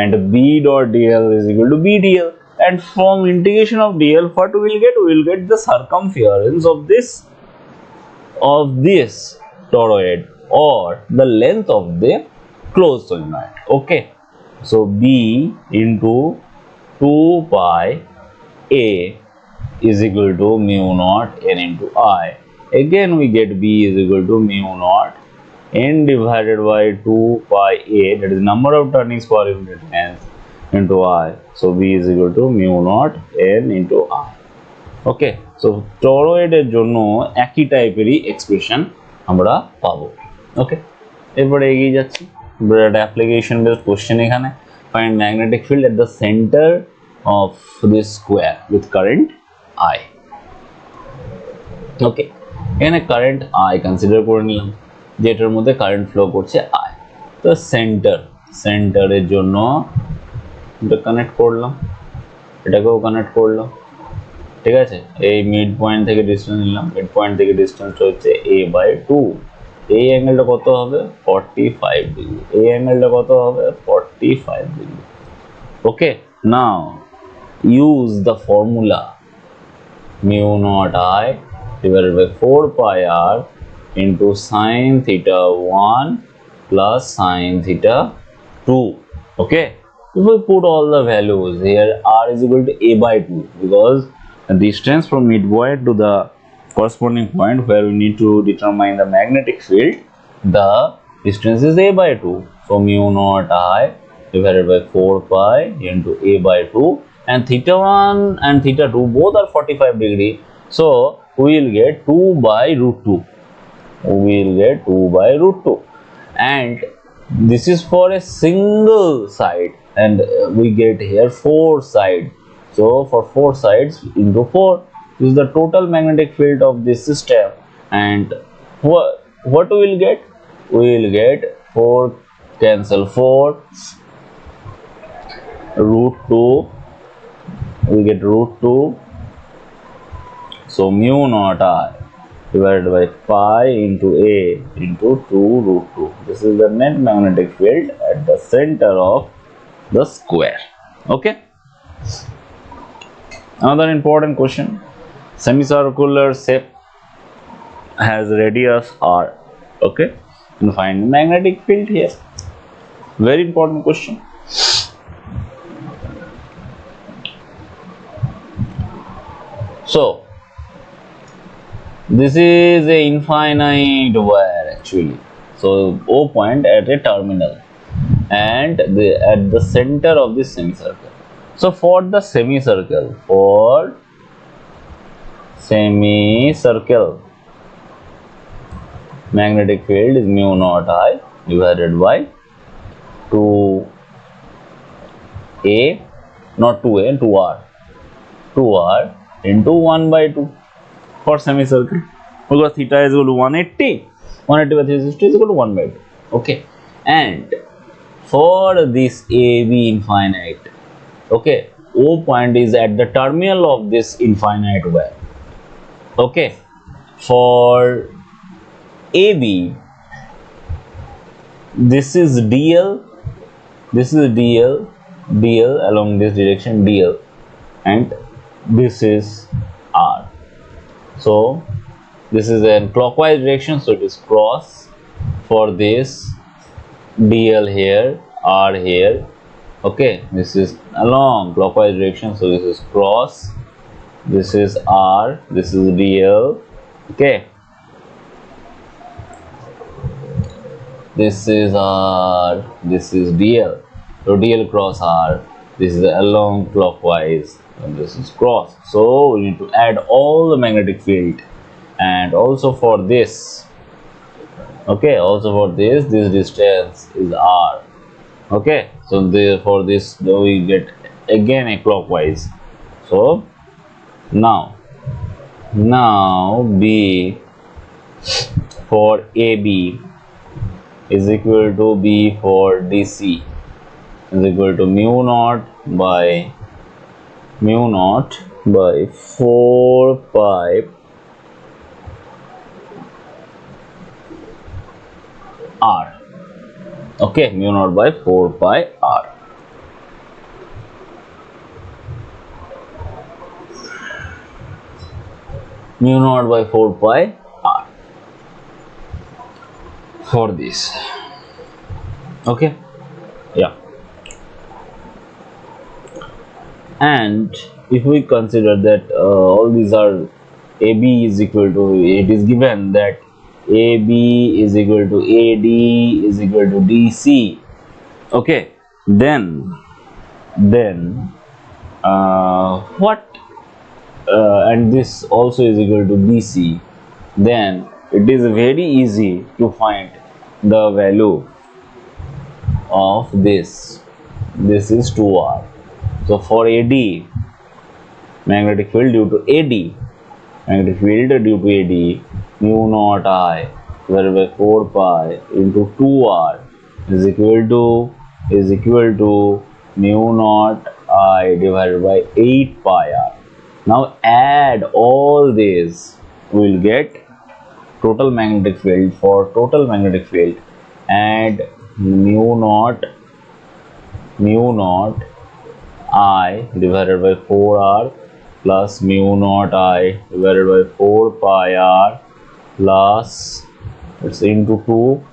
and B dot DL is equal to BDL, and from integration of DL what we will get the circumference of this toroid or the length of the closed solenoid. Okay, so B into 2 pi A is equal to mu naught n into I, again we get B is equal to mu naught n divided by 2 pi a, that is number of turnings per unit length, into I. So B is equal to mu naught n into I. Okay, so টরয়েডের জন্য একই টাইপেরই expression আমরা পাবো। ওকে, এরপরে এগিয়ে যাচ্ছি, একটা অ্যাপ্লিকেশন বেসড কোশ্চেন এখানে। Find magnetic field at the centre of this square with current I. Okay, এখানে কারেন্ট আই কনসিডার করে নিলাম, যেটার মধ্যে কারেন্ট ফ্লো করছে আই। তো সেন্টারের জন্য এটা কানেক্ট করলাম, এটাকেও কানেক্ট করলাম, ঠিক আছে। এই মিড পয়েন্ট থেকে ডিস্টেন্স নিলাম, মিড পয়েন্ট থেকে ডিস্টেন্সটা হচ্ছে a/2। এই অ্যাঙ্গেলটা কত হবে? 45 ডিগ্রি। এই অ্যাঙ্গেলটা কত হবে? 45 degree. Okay, now use the formula mu naught I divided by 4 pi r into sin theta 1 plus sin theta 2. Okay, if we put all the values here, r is equal to a/2 because the distance from midpoint to the corresponding point where we need to determine the magnetic field, the distance is a/2. So mu naught I divided by 4 pi into a/2, and theta 1 and theta 2 both are 45 degree. So we will get 2 by root 2. We will get 2 by root 2, and this is for a single side, and we get here 4 sides. So for 4 sides into 4, this is the total magnetic field of this system. And what we will get? We will get 4 cancel 4, root 2, we get root 2. So mu naught I divided by pi into a into 2 root 2. This is the net magnetic field at the center of the square. Okay, another important question. Semicircular shape has radius r. Okay, and find the magnetic field here. Very important question. So this is a infinite wire actually. So O point at a terminal and at the center of this semicircle. So for the semicircle, magnetic field is mu naught I divided by 2a, not 2a, 2r into 1/2 for semicircle, because theta is equal to 180 by 360 is equal to 1/2. Okay, and for this AB infinite, okay, O point is at the terminal of this infinite wire. Okay, for AB, this is DL, this is DL along this direction DL, and this is R. So this is in clockwise direction, so it is cross. For this DL here, R here. Okay, this is along clockwise direction, so this is cross, this is R, this is DL. Okay, this is R, this is DL. So DL cross R, this is along clockwise, and this is cross. So we need to add all the magnetic field, and also for this, okay, also for this distance is R. Okay, so for this we get again a clockwise. So now B for AB is equal to B for DC is equal to mu naught by 4 pi r. Okay, mu naught by 4 pi r. Mu naught by 4 pi r for this. Okay, yeah. And if we consider that all these are AB is equal to, it is given that AB is equal to AD is equal to DC. Okay, then what and this also is equal to BC, then it is very easy to find the value of this. This is 2R. So for AD, magnetic field due to AD, magnetic field due to AD, mu naught I divided by 4 pi into 2R is equal to mu naught I divided by 8 pi R. Now add all these, we will get total magnetic field. For total magnetic field, add mu naught I divided by 4R plus mu naught I divided by 4 pi R plus, it's into 2,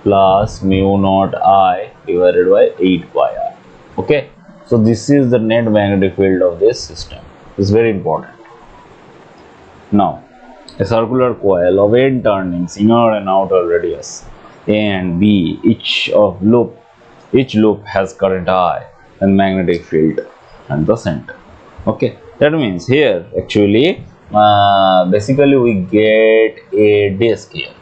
plus mu naught I divided by 8 pi R. Okay, so this is the net magnetic field of this system. It's very important. Now, a circular coil of n turnings, inner and outer radius A and B, each loop has current I and magnetic field at the center. Okay, that means here actually basically we get a disk here.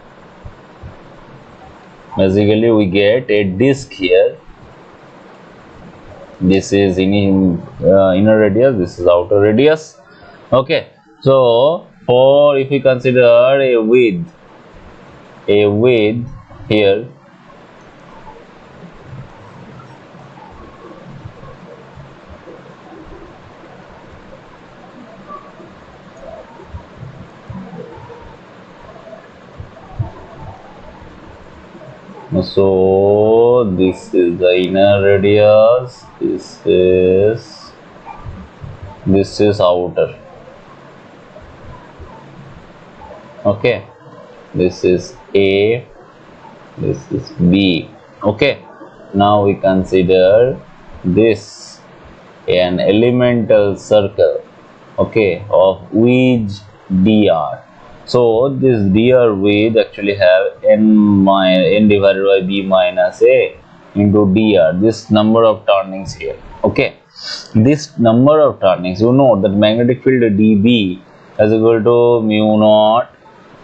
This is inner radius, this is outer radius. Okay, so for, if we consider a width here, so this is the inner radius, this is outer. Okay, this is A, this is B. Okay, now we consider this an elemental circle, okay, of width dr. So this dr width actually have n divided by b minus a into dr, this number of turnings here. Okay, this number of turnings, you know that magnetic field dB is equal to mu naught,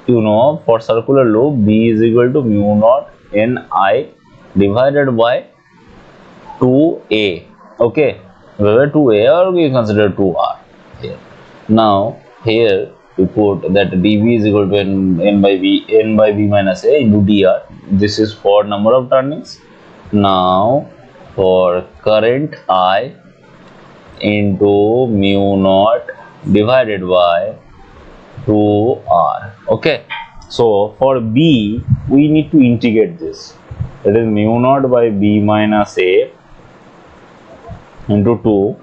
you know, for circular loop B is equal to mu naught Ni divided by 2A. Okay, whether 2A or we consider 2R here. Now here we put that dB is equal to n by b minus a into dr. This is for number of turnings. Now for current I into mu naught divided by 2R. Okay, so for B we need to integrate this, that is mu naught by b minus a into 2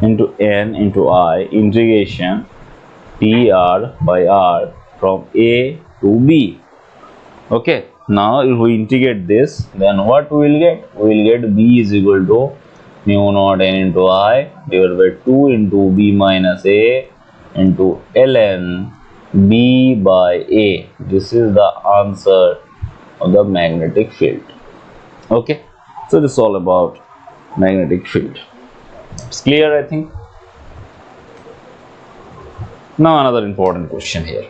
into n into I integration dr by r from a to b. Okay, now if we integrate this, then what we will get? We will get b is equal to mu naught n into I divided by 2 into b minus a into ln b by a. This is the answer of the magnetic field. Okay, so this is all about magnetic field. It's clear, I think. Now another important question here.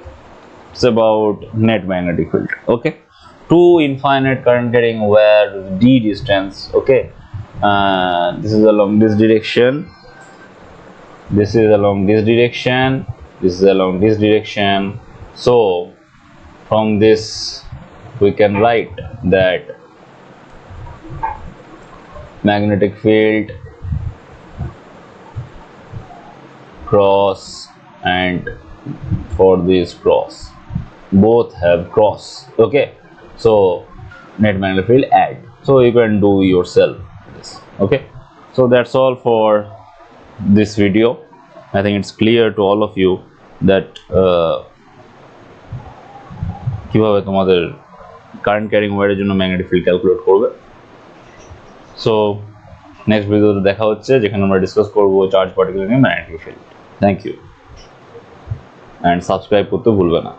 It's about net magnetic field. Okay, two infinite current carrying wire with d distance. Okay, this is along this direction, this is along this direction, this is along this direction. So from this we can write that magnetic field cross and for this cross, both have cross. Okay, so net magnetic field add, so you can do yourself this. Okay, so that's all for this video. I think it's clear to all of you that কিভাবে তোমাদের current carrying ওয়্যারের জন্য magnetic field calculate করবে। So next ভিডিওতে দেখা হচ্ছে, যেখানে আমরা ডিসকাস করব চার্জ পার্টিকেল নিয়ে magnetic field. Thank you. And subscribe করতে ভুলবে না।